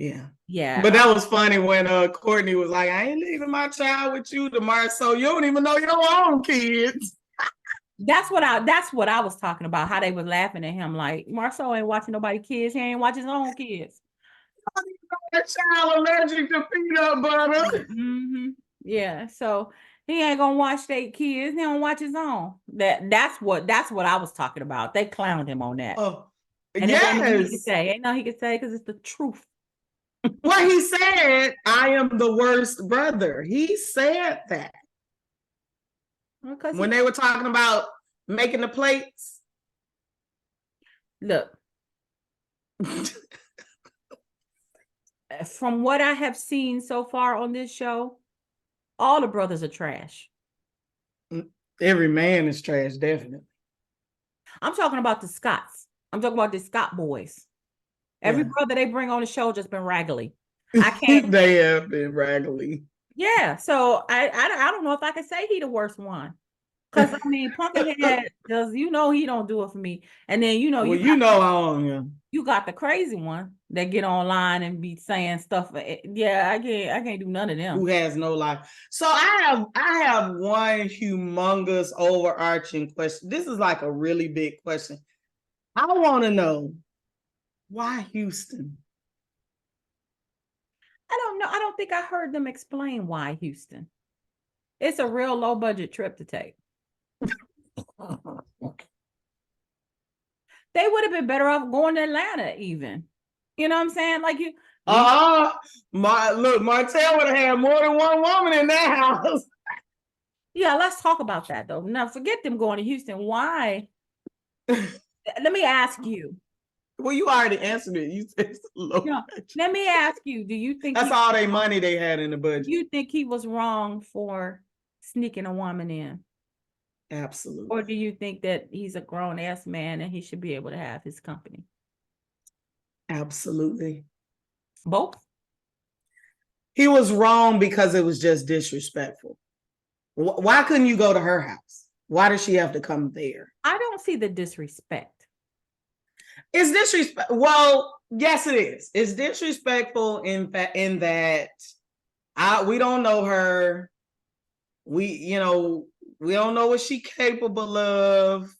A: Yeah.
B: Yeah.
A: But that was funny when Courtney was like, I ain't leaving my child with you to Marsau. You don't even know your own kids.
B: That's what I was talking about, how they was laughing at him like, Marsau ain't watching nobody kids. He ain't watching his own kids.
A: That child allergic to peanut butter.
B: Mm-hmm. Yeah. So he ain't gonna watch their kids. He don't watch his own. That's what I was talking about. They clowned him on that.
A: Oh,
B: And it ain't nothing he could
A: yes.
B: say. Ain't nothing he could say because it's the truth.
A: Well, he said, I am the worst brother. He said that. When they were talking about making the plates.
B: Look, from what I have seen so far on this show, all the brothers are trash.
A: Every man is trash, definitely.
B: I'm talking about the Scotts. I'm talking about the Scott boys. Every brother they bring on the show just been raggedy. I can't.
A: They have been raggedy.
B: Yeah, so I don't know if I can say he the worst one. Because I mean, Pumpkinhead does, he don't do it for me. And then
A: well,
B: you got the crazy one that get online and be saying stuff. Yeah, I can't do none of them.
A: Who has no life. So I have one humongous overarching question. This is like a really big question. I want to know, why Houston?
B: I don't know. I don't think I heard them explain why Houston. It's a real low budget trip to take. They would have been better off going to Atlanta even. You know what I'm saying? Like
A: Martell would have had more than one woman in that house.
B: Yeah, let's talk about that though. Now forget them going to Houston. Why? Let me ask you.
A: Well, you already answered it. You said it's low.
B: No, let me ask you, do you think
A: that's all the money they had in the budget?
B: You think he was wrong for sneaking a woman in?
A: Absolutely.
B: Or do you think that he's a grown-ass man and he should be able to have his company?
A: Absolutely.
B: Both?
A: He was wrong because it was just disrespectful. Why couldn't you go to her house? Why does she have to come there?
B: I don't see the disrespect.
A: It's disrespect. Well, yes, it is. It's disrespectful in that we don't know her. We don't know what she's capable of.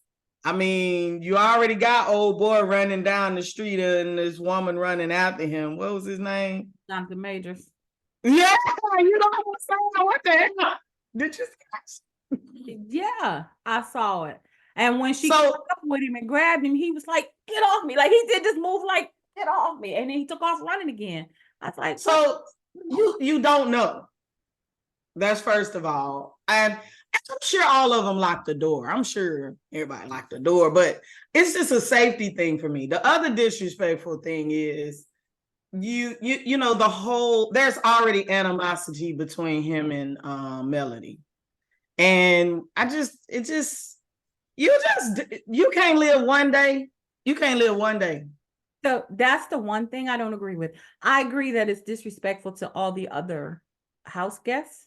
A: I mean, you already got old boy running down the street and this woman running after him. What was his name?
B: Jonathan Majors.
A: Yeah, you know what I'm saying? What the hell? Did you see?
B: Yeah, I saw it. And when she came up with him and grabbed him, he was like, get off me. Like he did this move like, get off me. And then he took off running again. I was like,
A: so you don't know. That's first of all. And I'm sure all of them locked the door. I'm sure everybody locked the door, but it's just a safety thing for me. The other disrespectful thing is you know, the whole, there's already animosity between him and Melody. And you can't live one day. You can't live one day.
B: So that's the one thing I don't agree with. I agree that it's disrespectful to all the other house guests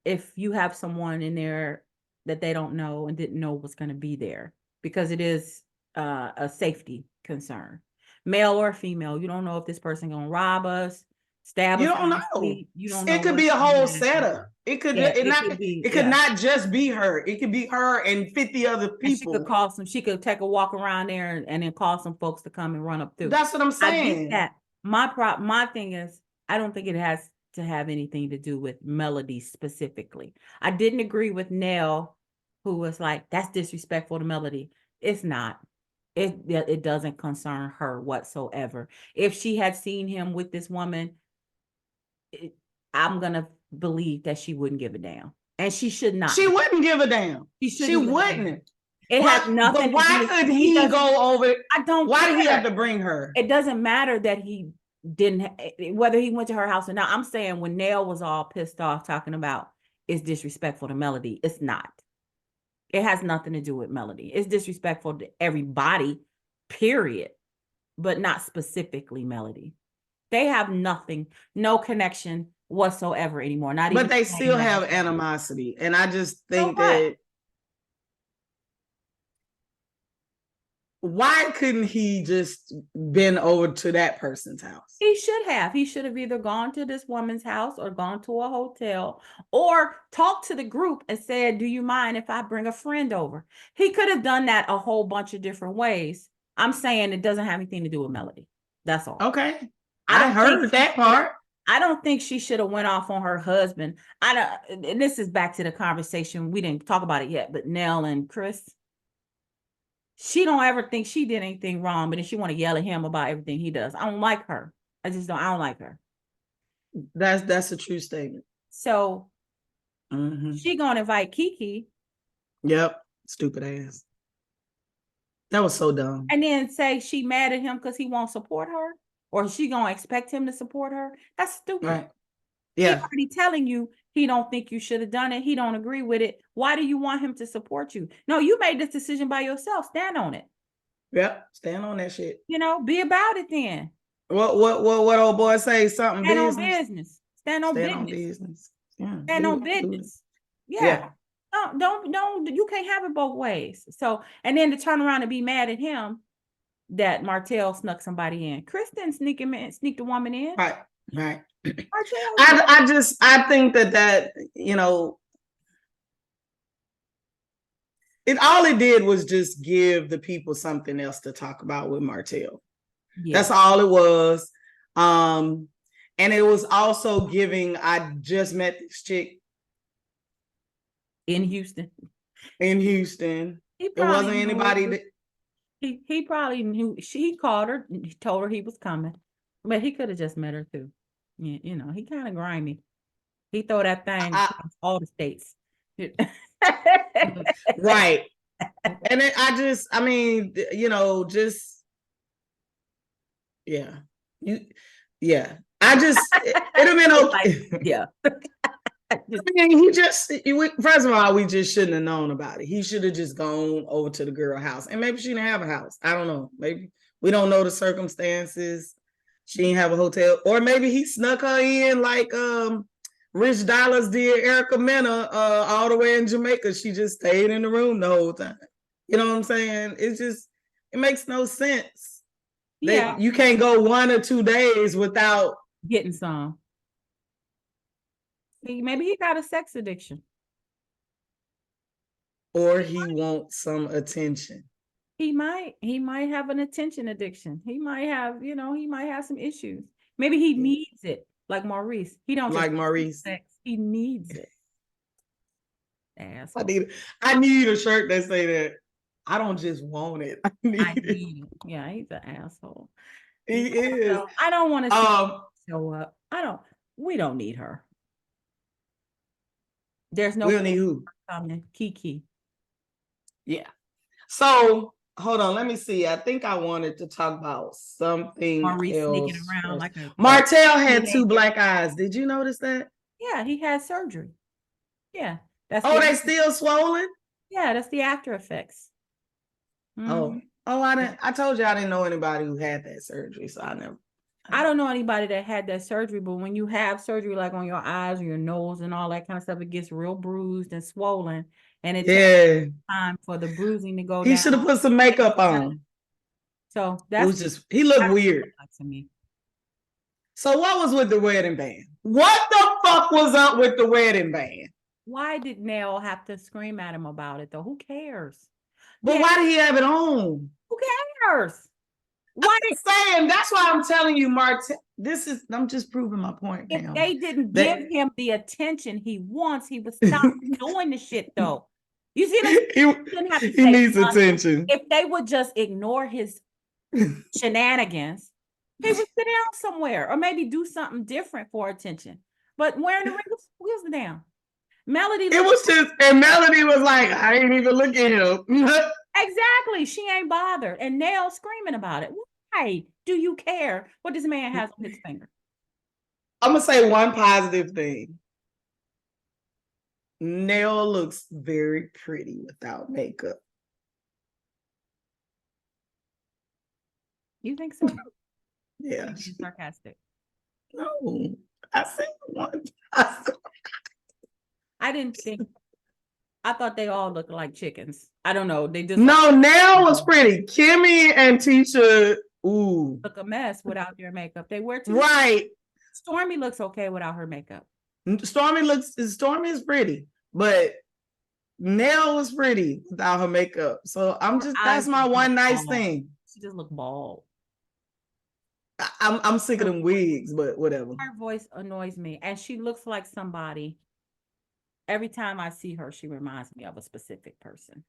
B: if you have someone in there that they don't know and didn't know was going to be there, because it is a safety concern, male or female. You don't know if this person going to rob us, stab us.
A: You don't know.
B: You don't know.
A: It could be a whole setup. It could not just be her. It could be her and 50 other people.
B: She could take a walk around there and then call some folks to come and run up through.
A: That's what I'm saying.
B: I get that. My thing is, I don't think it has to have anything to do with Melody specifically. I didn't agree with Nell, who was like, that's disrespectful to Melody. It's not. It doesn't concern her whatsoever. If she had seen him with this woman, I'm gonna believe that she wouldn't give a damn, and she should not.
A: She wouldn't give a damn. She wouldn't.
B: It has nothing.
A: But why could he go over?
B: I don't.
A: Why did he have to bring her?
B: It doesn't matter that he didn't, whether he went to her house or not. I'm saying when Nell was all pissed off talking about it's disrespectful to Melody, it's not. It has nothing to do with Melody. It's disrespectful to everybody, period, but not specifically Melody. They have nothing, no connection whatsoever anymore. Not even.
A: But they still have animosity, and I just think that why couldn't he just been over to that person's house?
B: He should have. He should have either gone to this woman's house or gone to a hotel or talked to the group and said, do you mind if I bring a friend over? He could have done that a whole bunch of different ways. I'm saying it doesn't have anything to do with Melody. That's all.
A: Okay. I heard that part.
B: I don't think she should have went off on her husband. And this is back to the conversation. We didn't talk about it yet, but Nell and Chris, she don't ever think she did anything wrong, but then she want to yell at him about everything he does. I don't like her. I don't like her.
A: That's a true statement.
B: So she gonna invite KeKe.
A: Yep. Stupid ass. That was so dumb.
B: And then say she mad at him because he won't support her, or she gonna expect him to support her. That's stupid.
A: Right. Yeah.
B: He's already telling you he don't think you should have done it. He don't agree with it. Why do you want him to support you? No, you made this decision by yourself. Stand on it.
A: Yep. Stand on that shit.
B: You know, be about it then.
A: What old boy say? Something
B: Stand
A: business.
B: On business. Stand on business.
A: Yeah.
B: Stand on business. Yeah. Don't you can't have it both ways. So, and then to turn around and be mad at him that Martell snuck somebody in. Chris didn't sneak the woman in.
A: Right. I think that all it did was just give the people something else to talk about with Martell. Yeah. That's all it was. And it was also giving, I just met this chick
B: in Houston.
A: It wasn't anybody that
B: he probably knew. He called her, he told her he was coming, but he could have just met her too. Yeah, you know, he kind of grimy. He throw that thing across all the states.
A: Right. And it, it'd have been okay.
B: Yeah.
A: First of all, we just shouldn't have known about it. He should have just gone over to the girl house, and maybe she didn't have a house. I don't know. Maybe we don't know the circumstances. She didn't have a hotel, or maybe he snuck her in like Rich Dollars did Erica Mena all the way in Jamaica. She just stayed in the room the whole time. You know what I'm saying? It makes no sense. Yeah, you can't go 1 or 2 days without
B: getting some. Maybe he got a sex addiction.
A: Or he wants some attention.
B: He might have an attention addiction. He might have some issues. Maybe he needs it, like Maurice. He don't
A: like Maurice.
B: Sex. He needs it. Asshole.
A: I need a shirt that say that. I don't just want it. I need it.
B: Yeah, he's an asshole.
A: He is.
B: I don't want to see show up. We don't need her. There's no.
A: We don't need who?
B: KeKe.
A: Yeah. So hold on, let me see. I think I wanted to talk about something
B: Maurice
A: else.
B: Sneaking around like
A: Martell had 2 black eyes. Did you notice that?
B: Yeah, he had surgery. Yeah.
A: They still swollen?
B: Yeah, that's the after effects.
A: Mm-hmm. I told you I didn't know anybody who had that surgery, so
B: I don't know anybody that had that surgery, but when you have surgery like on your eyes or your nose and all that kind of stuff, it gets real bruised and swollen, and it takes time for the bruising to go down.
A: He should have put some makeup on.
B: So
A: he looked weird
B: to me.
A: So what was with the wedding band? What the fuck was up with the wedding band?
B: Why did Nell have to scream at him about it though? Who cares?
A: But why did he have it on?
B: Who cares?
A: Why they saying? That's why I'm telling you, Martin. I'm just proving my point.
B: If they didn't give him the attention he wants, he would stop doing the shit though. You see,
A: he needs attention.
B: If they would just ignore his shenanigans, he would sit down somewhere or maybe do something different for attention. But wearing the ring wheels down. Melody.
A: And Melody was like, I ain't even look at him.
B: Exactly. She ain't bothered. And Nell screaming about it. Why do you care what this man has on his finger?
A: I'm going to say one positive thing. Nell looks very pretty without makeup.
B: You think so?
A: Yeah.
B: She's sarcastic.
A: No. I said one.
B: I didn't think I thought they all looked like chickens. I don't know. They just
A: No, Nell was pretty. Kimmie and Tisha, ooh.
B: look a mess without their makeup. They wear too.
A: Right.
B: Stormy looks okay without her makeup.
A: Stormy is pretty, but Nell was pretty without her makeup. So that's my one nice thing.
B: She just looked bald.
A: I'm sick of them wigs, but whatever.
B: Her voice annoys me, and she looks like somebody. Every time I see her, she reminds me of a specific person.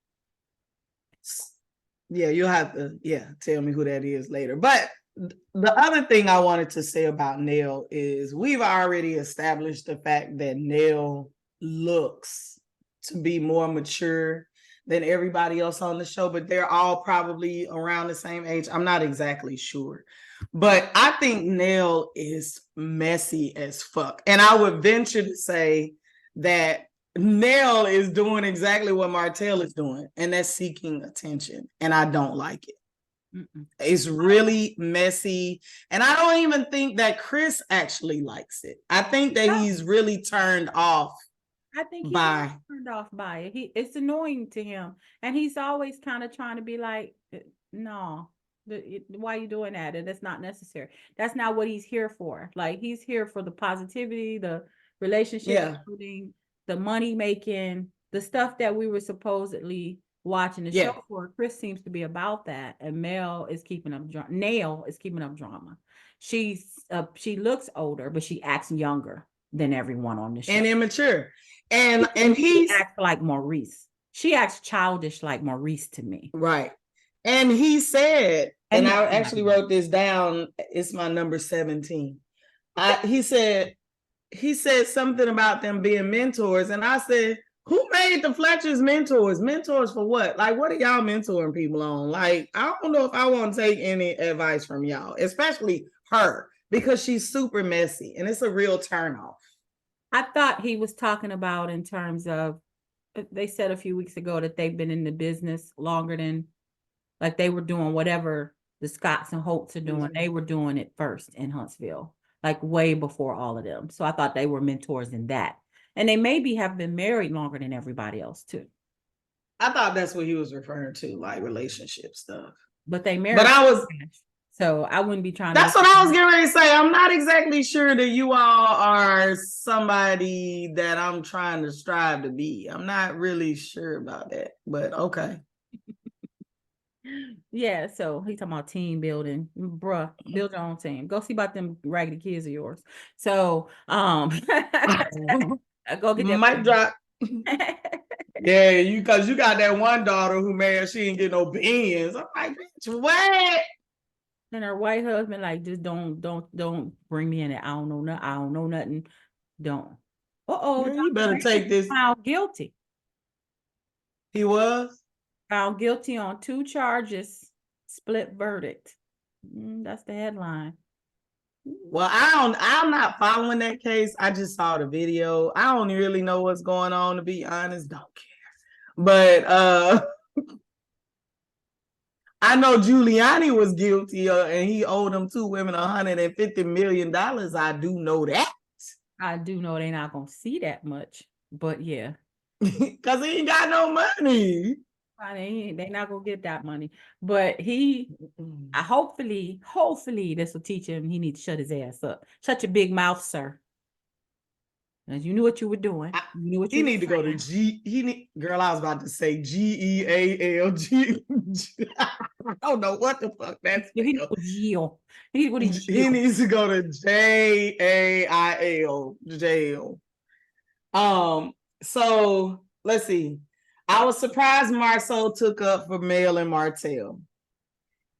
A: Yeah, you'll have to, tell me who that is later. But the other thing I wanted to say about Nell is we've already established the fact that Nell looks to be more mature than everybody else on the show, but they're all probably around the same age. I'm not exactly sure. But I think Nell is messy as fuck. And I would venture to say that Nell is doing exactly what Martell is doing, and that's seeking attention. And I don't like it. Mm-mm. It's really messy. And I don't even think that Chris actually likes it. I think that he's really turned off.
B: I think he's turned off by it. It's annoying to him. And he's always kind of trying to be like, no, why are you doing that? And that's not necessary. That's not what he's here for. Like, he's here for the positivity, the relationship building, the money making, the stuff that we were supposedly watching the show for. Chris seems to be about that, and Nail is keeping up drama. She looks older, but she acts younger than everyone on the show, and
A: immature. And he
B: acts like Maurice. She acts childish like Maurice to me.
A: Right. And he said, and I actually wrote this down. It's my number 17. He said something about them being mentors. And I said, who made the Fletchers mentors? Mentors for what? Like, what are y'all mentoring people on? Like, I don't know if I want to take any advice from y'all, especially her, because she's super messy and it's a real turnoff.
B: I thought he was talking about in terms of, they said a few weeks ago that they've been in the business longer than, like, they were doing whatever the Scotts and Holts are doing. They were doing it first in Huntsville, like way before all of them. So I thought they were mentors in that. And they maybe have been married longer than everybody else too.
A: I thought that's what he was referring to, like relationship stuff.
B: But they married.
A: But
B: so I wouldn't be trying
A: That's what I was getting ready to say. I'm not exactly sure that you all are somebody that I'm trying to strive to be. I'm not really sure about that, but okay.
B: Yeah, so he's talking about team building. Bruh, build your own team. Go see about them raggedy kids of yours. So go get that
A: mic drop. Yeah, because you got that one daughter who married, she didn't get no beans. I'm like, bitch, what?
B: And her white husband, like, just don't bring me in it. I don't know nothing. Don't.
A: You better take this.
B: Found guilty.
A: He was
B: found guilty on 2 charges, split verdict. That's the headline.
A: Well, I'm not following that case. I just saw the video. I don't really know what's going on, to be honest. Don't care. But I know Giuliani was guilty and he owed them 2 women $150 million. I do know that.
B: I do know they're not going to see that much, but yeah.
A: Because he ain't got no money.
B: They're not going to get that money. But hopefully this will teach him he needs to shut his ass up. Shut your big mouth, sir. As you knew what you were doing.
A: He need to go to girl, I was about to say GEALG. I don't know what the fuck that's.
B: He needs
A: to go to JAIL, jail. So let's see. I was surprised Marsau took up for Mel and Martell.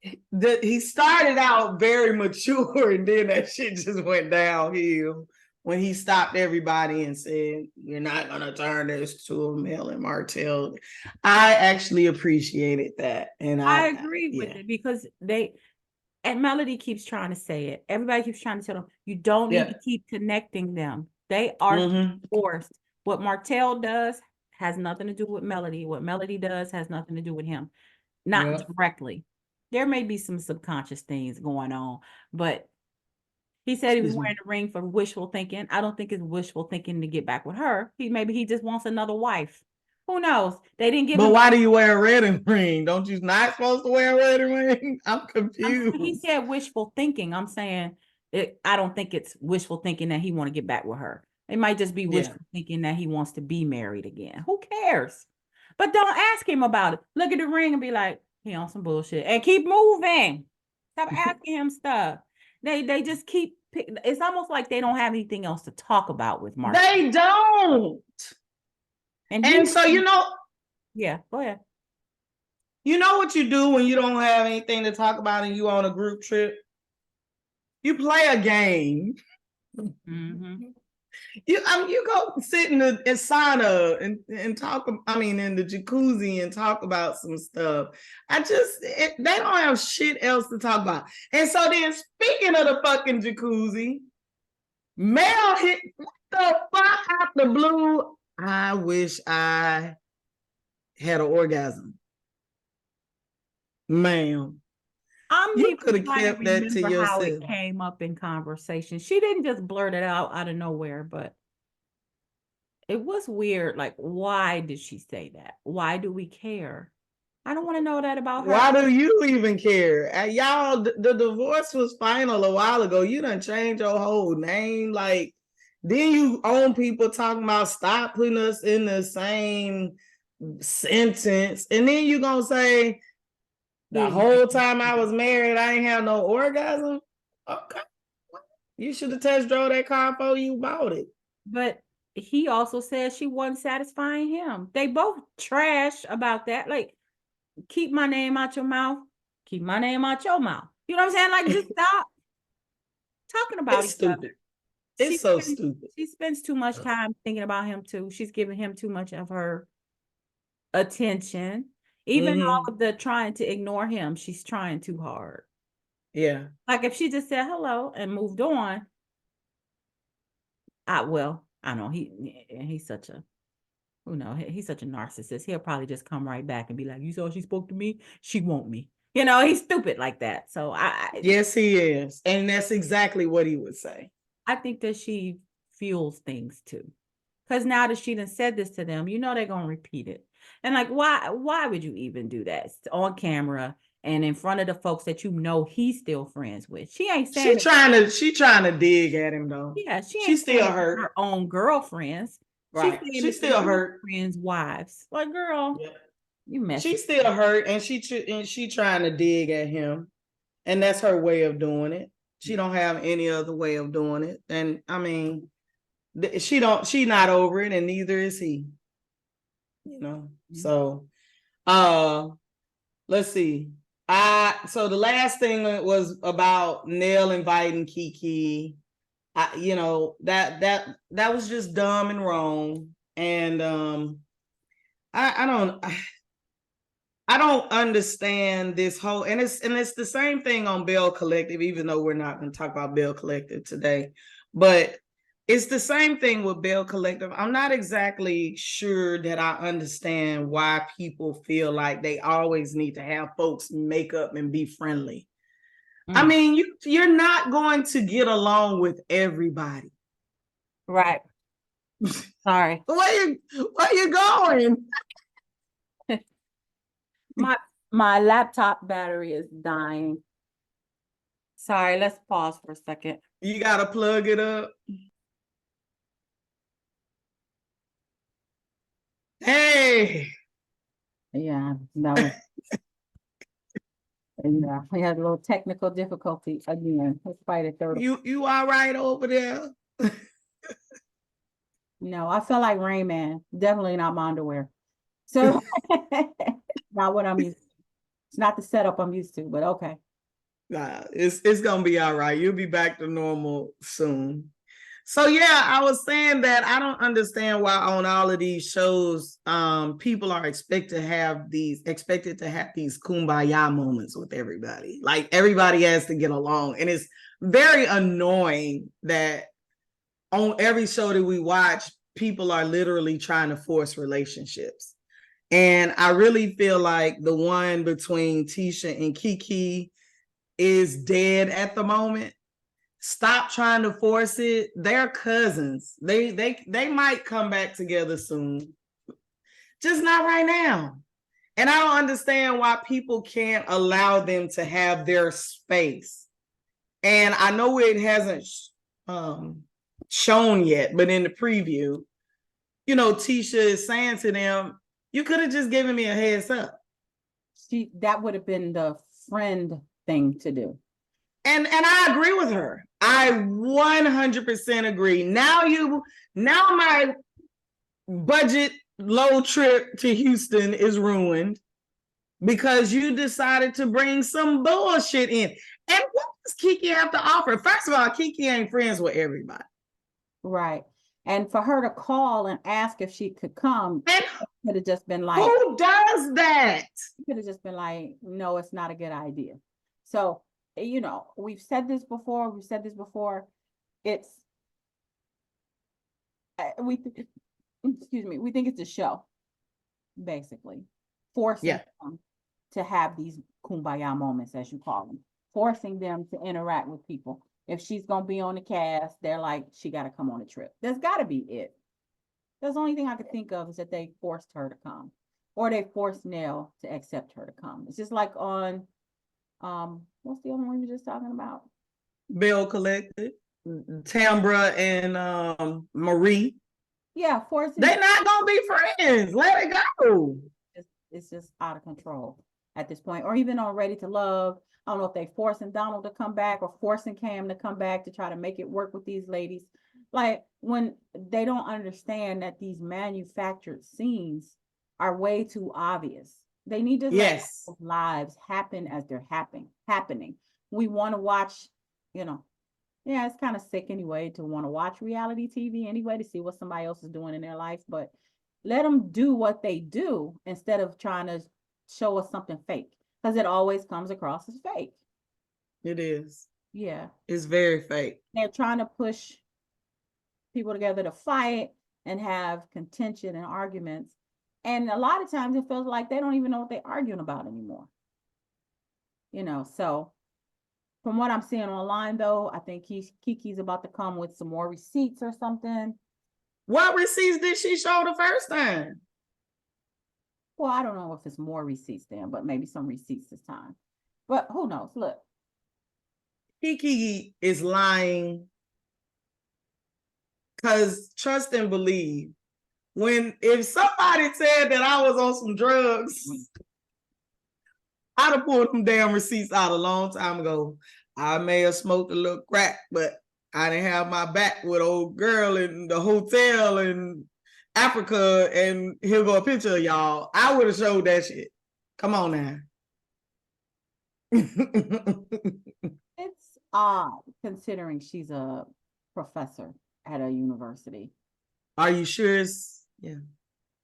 A: He started out very mature and then that shit just went downhill when he stopped everybody and said, you're not going to turn this to a Mel and Martell. I actually appreciated that. And
B: I agree with it because and Melody keeps trying to say it. Everybody keeps trying to tell them, you don't need to keep connecting them. They are forced. What Martell does has nothing to do with Melody. What Melody does has nothing to do with him. Not directly. There may be some subconscious things going on, but he said he was wearing the ring for wishful thinking. I don't think it's wishful thinking to get back with her. Maybe he just wants another wife. Who knows? They didn't give
A: But
B: him.
A: why do you wear a wedding ring? Don't you not supposed to wear a wedding ring? I'm confused.
B: He said wishful thinking. I'm saying it. I don't think it's wishful thinking that he want to get back with her. It might just be wishful thinking that he wants to be married again. Who cares? But don't ask him about it. Look at the ring and be like, he on some bullshit, and keep moving. Stop asking him stuff. They just keep. It's almost like they don't have anything else to talk about with Mark.
A: They don't. And so
B: yeah, go ahead.
A: You know what you do when you don't have anything to talk about and you on a group trip? You play a game.
B: Mm-hmm.
A: You go sit in the sauna and talk. I mean, in the jacuzzi and talk about some stuff. They don't have shit else to talk about. And so then, speaking of the fucking jacuzzi, Mel hit the fuck out the blue. I wish I had an orgasm, ma'am. You could have kept that to yourself.
B: How it came up in conversation. She didn't just blurt it out of nowhere, but it was weird. Like, why did she say that? Why do we care? I don't want to know that about her.
A: Why do you even care? Y'all, the divorce was final a while ago. You done changed your whole name. Like, then you own people talking about stop putting us in the same sentence. And then you gonna say, the whole time I was married, I ain't have no orgasm? Okay. You should have test drove that car before you bought it.
B: But he also said she wasn't satisfying him. They both trash about that. Like, keep my name out your mouth. Keep my name out your mouth. You know what I'm saying? Like, just stop talking about it.
A: Stupid. It's so stupid.
B: She spends too much time thinking about him too. She's giving him too much of her attention. Even all of the trying to ignore him, she's trying too hard.
A: Yeah.
B: Like, if she just said hello and moved on, I know he's such a, he's such a narcissist. He'll probably just come right back and be like, you saw she spoke to me? She want me. He's stupid like that. So
A: yes, he is. And that's exactly what he would say.
B: I think that she fuels things too. Because now that she done said this to them, they're going to repeat it. And like, why would you even do that on camera and in front of the folks that he's still friends with? She ain't saying
A: she trying to dig at him though.
B: Yeah, she's still hurt. Her own girlfriends.
A: Right. She's still hurt.
B: Friends' wives. Like, girl, you messed.
A: She's still hurt, and she trying to dig at him, and that's her way of doing it. She don't have any other way of doing it, and I mean, she not over it, and neither is he. So, let's see. So the last thing was about Nell inviting KeKe. That was just dumb and wrong, and I don't understand this whole, and it's the same thing on Bell Collective, even though we're not going to talk about Bell Collective today, but it's the same thing with Bell Collective. I'm not exactly sure that I understand why people feel like they always need to have folks make up and be friendly. I mean, you're not going to get along with everybody.
B: Right. Sorry.
A: Where you going?
B: My laptop battery is dying. Sorry, let's pause for a second.
A: You gotta plug it up. Hey.
B: Yeah, no. Yeah, we had a little technical difficulty again. Let's fight it third.
A: You all right over there?
B: No, I feel like Rain Man. Definitely not my underwear. So not what I'm used to. It's not the setup I'm used to, but okay.
A: Nah, it's gonna be all right. You'll be back to normal soon. So yeah, I was saying that I don't understand why on all of these shows, people are expected to have these kumbaya moments with everybody. Like, everybody has to get along, and it's very annoying that on every show that we watch, people are literally trying to force relationships. And I really feel like the one between Tisha and KeKe is dead at the moment. Stop trying to force it. They're cousins. They might come back together soon. Just not right now. And I don't understand why people can't allow them to have their space. And I know it hasn't shown yet, but in the preview, you know, Tisha is saying to them, you could have just given me a heads up.
B: That would have been the friend thing to do.
A: And I agree with her. I 100% agree. Now my budget low trip to Houston is ruined because you decided to bring some bullshit in. And what does KeKe have to offer? First of all, KeKe ain't friends with everybody.
B: Right. And for her to call and ask if she could come,
A: and
B: could have just been like,
A: who does that?
B: Could have just been like, no, it's not a good idea. So, you know, we've said this before. It's excuse me, we think it's a show, basically, forcing them to have these kumbaya moments, as you call them, forcing them to interact with people. If she's gonna be on the cast, they're like, she got to come on a trip. That's got to be it. That's the only thing I could think of, is that they forced her to come, or they forced Nell to accept her to come. It's just like on, what's the other one you were just talking about?
A: Bell Collective, Tambra and Marie.
B: Yeah, forcing.
A: They're not gonna be friends. Let it go.
B: It's just out of control at this point. Or even on Ready to Love, I don't know if they forcing Donald to come back or forcing Cam to come back to try to make it work with these ladies. Like, when they don't understand that these manufactured scenes are way too obvious. They need to let lives happen as they're happening. We want to watch, you know, yeah, it's kind of sick anyway to want to watch reality TV anyway, to see what somebody else is doing in their life, but let them do what they do instead of trying to show us something fake, because it always comes across as fake.
A: It is.
B: Yeah.
A: It's very fake.
B: They're trying to push people together to fight and have contention and arguments. And a lot of times it feels like they don't even know what they're arguing about anymore. You know, so from what I'm seeing online, though, I think KeKe's about to come with some more receipts or something.
A: What receipts did she show the first time?
B: Well, I don't know if it's more receipts then, but maybe some receipts this time. But who knows? Look.
A: KeKe is lying because trust and believe. If somebody said that I was on some drugs, I'd have pulled them damn receipts out a long time ago. I may have smoked a little crack, but I didn't have my back with old girl in the hotel in Africa, and here go a picture of y'all. I would have showed that shit. Come on now.
B: It's odd considering she's a professor at a university.
A: Are you sure? Yeah.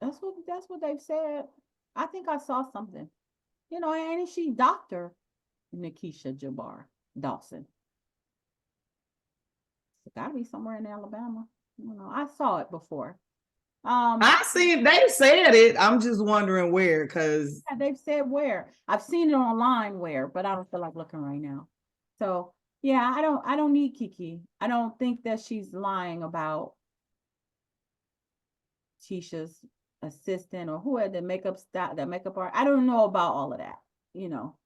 B: That's what they've said. I think I saw something. You know, and she Dr. Nikisha Jabbar Dawson. It's gotta be somewhere in Alabama. You know, I saw it before.
A: I see they've said it. I'm just wondering where, because
B: they've said where. I've seen it online where, but I don't feel like looking right now. So yeah, I don't need KeKe. I don't think that she's lying about Tisha's assistant or who had the makeup art. I don't know about all of that, you know.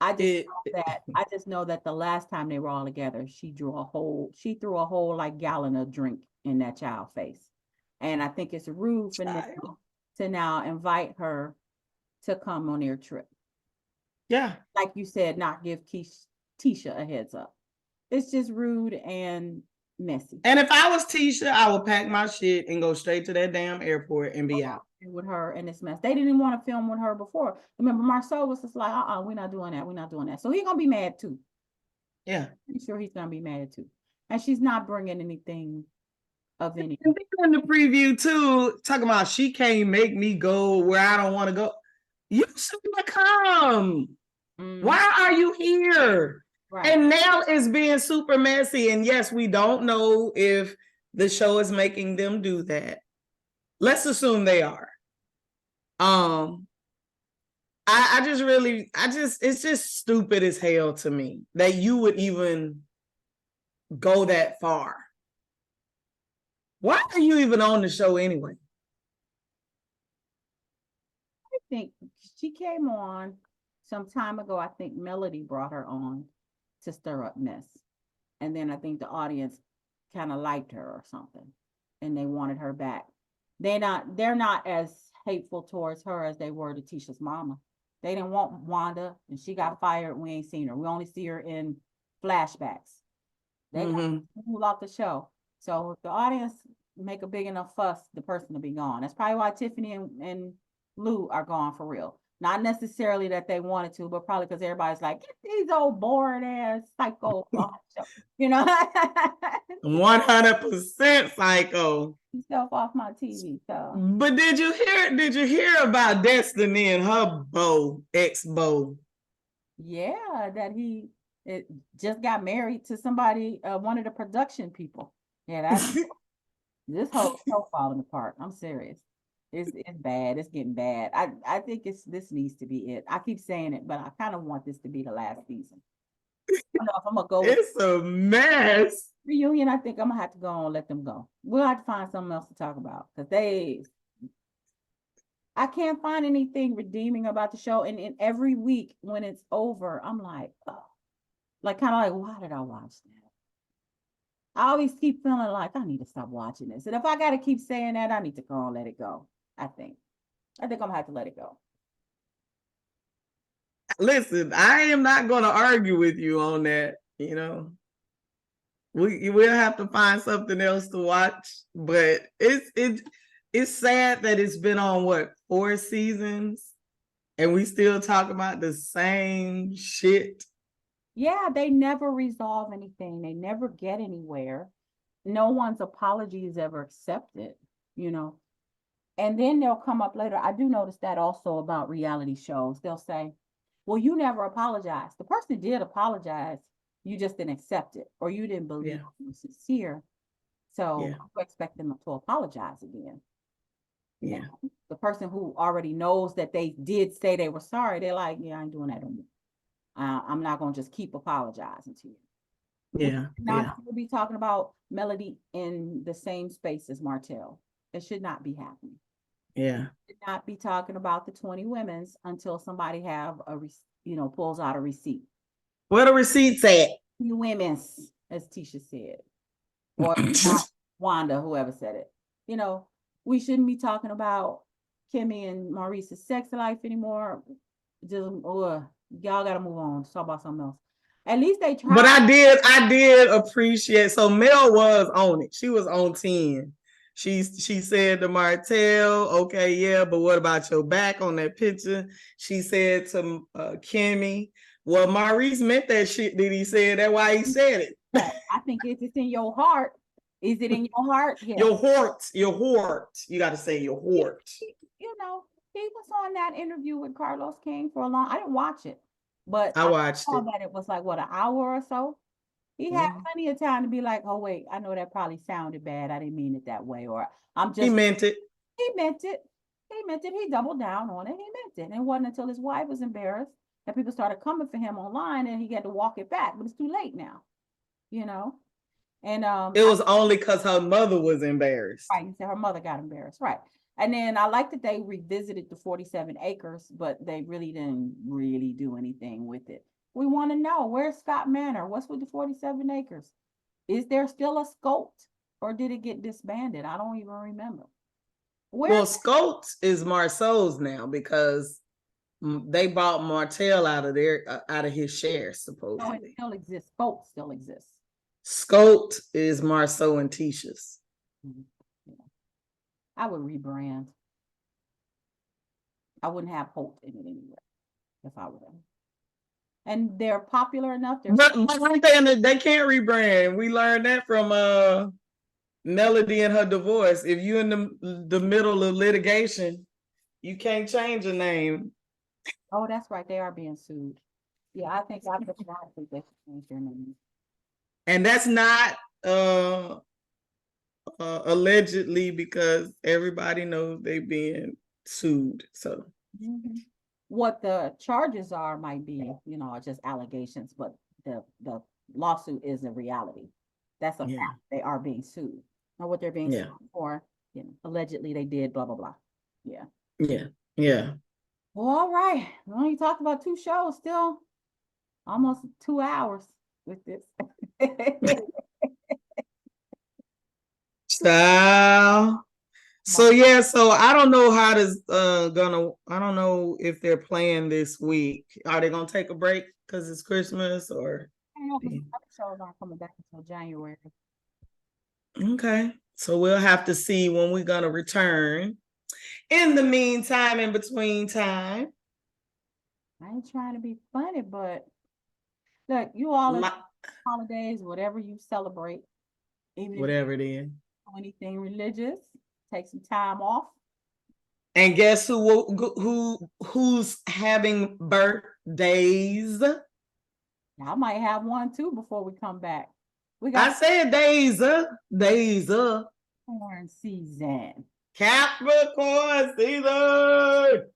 B: I just know that the last time they were all together, she threw a whole like gallon of drink in that child's face. And I think it's rude for them to now invite her to come on their trip.
A: Yeah.
B: Like you said, not give Tisha a heads up. It's just rude and messy.
A: And if I was Tisha, I would pack my shit and go straight to that damn airport and be out.
B: With her in this mess. They didn't want to film with her before. Remember, Marsau was just like, we're not doing that. We're not doing that. So he's going to be mad too.
A: Yeah.
B: I'm sure he's going to be mad too. And she's not bringing anything of any.
A: And in the preview too, talking about she can't make me go where I don't want to go. You shouldn't come. Why are you here? Right. And Nell is being super messy. And yes, we don't know if the show is making them do that. Let's assume they are. It's just stupid as hell to me that you would even go that far. Why are you even on the show anyway?
B: think she came on some time ago. I think Melody brought her on to stir up mess. And then I think the audience kind of liked her or something. And they wanted her back. They're not as hateful towards her as they were to Tisha's mama. They didn't want Wanda, and she got fired. We ain't seen her. We only see her in flashbacks. They got pulled off the show. So if the audience make a big enough fuss, the person will be gone. That's probably why Tiffany and Lou are gone for real. Not necessarily that they wanted to, but probably because everybody's like, get these old boring ass psycho off the show. You know,
A: 100% psycho.
B: stuff off my TV. So,
A: but did you hear about Destiny and her ex-beau?
B: Yeah, that he just got married to somebody, one of the production people. Yeah, that's this whole show falling apart. I'm serious. It's bad. It's getting bad. I think this needs to be it. I keep saying it, but I kind of want this to be the last season. I don't know if I'm gonna go with
A: It's a mess.
B: reunion. I think I'm gonna have to go and let them go. We'll have to find something else to talk about because I can't find anything redeeming about the show. And every week when it's over, I'm like, oh, like kind of like, why did I watch that? I always keep feeling like I need to stop watching this. And if I got to keep saying that, I need to go and let it go. I think I'm gonna have to let it go.
A: Listen, I am not going to argue with you on that. You know, we'll have to find something else to watch. But it's sad that it's been on what 4 seasons, and we still talk about the same shit.
B: Yeah, they never resolve anything. They never get anywhere. No one's apology is ever accepted. You know, and then they'll come up later. I do notice that also about reality shows. They'll say, well, you never apologized. The person did apologize. You just didn't accept it, or you didn't believe it was sincere. So you expect them to apologize again.
A: Yeah.
B: Now, the person who already knows that they did say they were sorry, they're like, yeah, I ain't doing that no more. I'm not going to just keep apologizing to you.
A: Yeah.
B: We'll be talking about Melody in the same space as Martell. It should not be happening.
A: Yeah.
B: Should not be talking about the 20 women's until somebody have pulls out a receipt.
A: Where the receipts at?
B: 20 women's, as Tisha said, or Wanda, whoever said it. You know, we shouldn't be talking about Kimmie and Maurice's sex life anymore. Just y'all got to move on. Talk about something else. At least they tried.
A: But I did appreciate. So Mel was on it. She was on 10. She said to Martell, okay, yeah, but what about your back on that picture? She said to Kimmie, well, Maurice meant that shit. Did he say that? Why he said it?
B: I think it's in your heart. Is it in your heart? Yeah.
A: Your heart. You got to say your heart.
B: You know, he was on that interview with Carlos King for a long. I didn't watch it, but
A: I watched
B: saw
A: it.
B: that it was like what, an hour or so. He had plenty of time to be like, oh wait, I know that probably sounded bad. I didn't mean it that way, or I'm just.
A: He meant it.
B: He meant it. He meant it. He doubled down on it. He meant it. And it wasn't until his wife was embarrassed that people started coming for him online, and he had to walk it back. But it's too late now, you know. And
A: it was only because her mother was embarrassed.
B: Right, you said her mother got embarrassed, right? And then I like that they revisited the 47 acres, but they really didn't do anything with it. We want to know, where's Scott Manor? What's with the 47 acres? Is there still a Scout, or did it get disbanded? I don't even remember.
A: Well, Scout is Marsau's now because they bought Martell out of his shares, supposedly.
B: No, it still exists. Scout still exists.
A: Scout is Marsau and Tisha's.
B: Yeah. I would rebrand. I wouldn't have Holt in it anyway if I were them. And they're popular enough.
A: But they can't rebrand. We learned that from Melody and her divorce. If you're in the middle of litigation, you can't change a name.
B: Oh, that's right. They are being sued. Yeah, I think they should change their name.
A: And that's not allegedly, because everybody knows they're being sued. So
B: what the charges are might be, just allegations, but the lawsuit is a reality. That's a fact. They are being sued. Or what they're being sued for, allegedly they did blah blah blah. Yeah. Well, all right. We only talked about 2 shows, still almost 2 hours with this.
A: Child. So yeah, so I don't know how this I don't know if they're playing this week. Are they gonna take a break because it's Christmas or
B: I don't know because other shows aren't coming back until January.
A: okay. So we'll have to see when we're gonna return. In the meantime, in between time.
B: I ain't trying to be funny, but look, you all
A: My,
B: holidays, whatever you celebrate, even if you
A: whatever it is.
B: do anything religious, take some time off.
A: And guess who's having birthdays?
B: I might have one too before we come back. We
A: I
B: got
A: said days up.
B: corn season.
A: Capricorn season.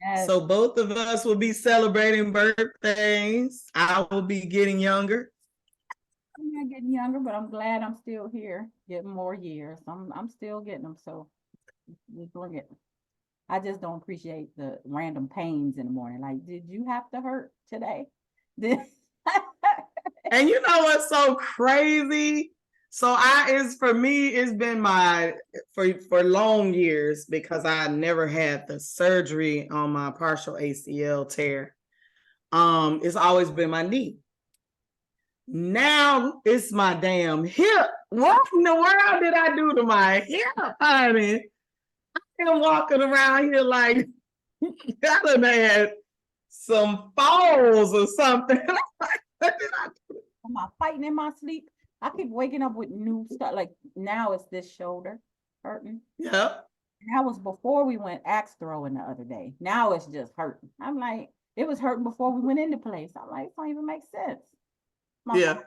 B: Yes,
A: So both of us will be celebrating birthdays. I will be getting younger.
B: I'm not getting younger, but I'm glad I'm still here, getting more years. I'm still getting them, so we bring it. I just don't appreciate the random pains in the morning. Like, did you have to hurt today? Did
A: And you know what's so crazy? So for me, it's been for long years because I never had the surgery on my partial ACL tear. It's always been my knee. Now it's my damn hip. What in the world did I do to my hip, honey? I'm walking around here like I done had some falls or something. What did I do?
B: am I fighting in my sleep? I keep waking up with new stuff. Like now it's this shoulder hurting.
A: Yep.
B: That was before we went axe throwing the other day. Now it's just hurting. I'm like, it was hurting before we went into place. I'm like, it don't even make sense.
A: Yeah.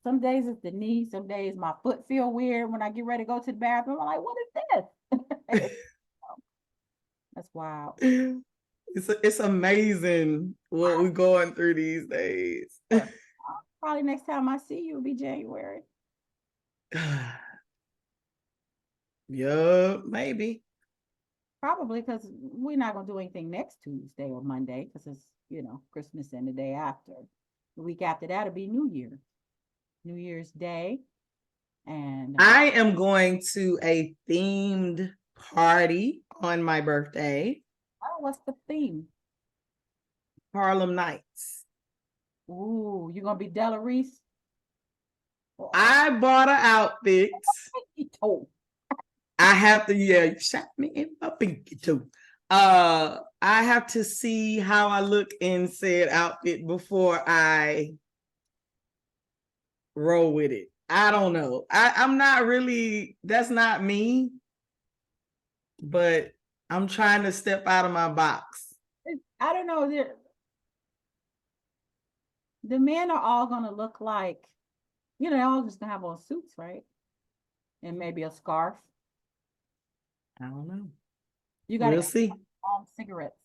B: Some days it's the knee. Some days my foot feel weird when I get ready to go to the bathroom. I'm like, what is this? That's wild.
A: It's amazing what we're going through these days.
B: Probably next time I see you will be January.
A: Yeah, maybe.
B: Probably because we're not gonna do anything next Tuesday or Monday because it's Christmas and the day after. The week after that'll be New Year, New Year's Day, and
A: I am going to a themed party on my birthday.
B: oh, what's the theme?
A: Harlem Nights.
B: Ooh, you gonna be Della Reese?
A: I bought an outfit.
B: Oh,
A: I have to, you shot me in my pinky too. I have to see how I look in said outfit before I roll with it. I don't know. I'm not really, that's not me, but I'm trying to step out of my box.
B: I don't know. The men are all gonna look like, they're all just gonna have on suits, right? And maybe a scarf.
A: I don't know.
B: We'll
A: see.
B: Long cigarettes.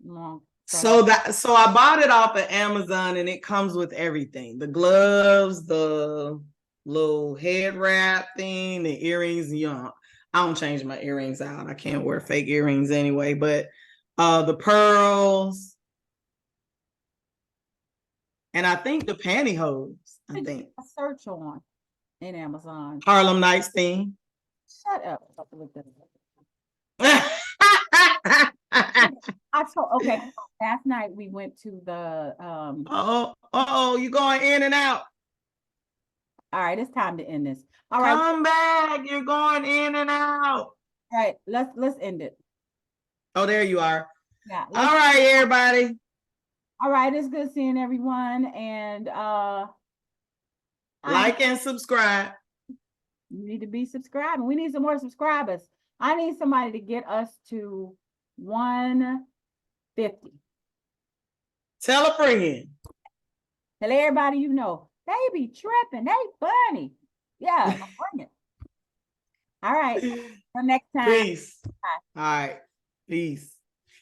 B: Long.
A: So I bought it off of Amazon and it comes with everything. The gloves, the little head wrap thing, the earrings. I don't change my earrings out. I can't wear fake earrings anyway, but the pearls. And I think the pantyhose. I think.
B: A search on in Amazon.
A: Harlem Nights theme.
B: Shut up. Okay. Last night we went to the
A: you going in and out.
B: All right, it's time to end this. All
A: right.
B: Come
A: back. You're going in and out.
B: All right, let's end it.
A: Oh, there you are.
B: Yeah.
A: All right, everybody.
B: All right, it's good seeing everyone. And
A: like and subscribe.
B: You need to be subscribing. We need some more subscribers. I need somebody to get us to 150.
A: Tell a friend.
B: Tell everybody you know. They be tripping. They funny. Yeah, bring it. All right. Until next time.
A: Peace. Bye. All right. Peace.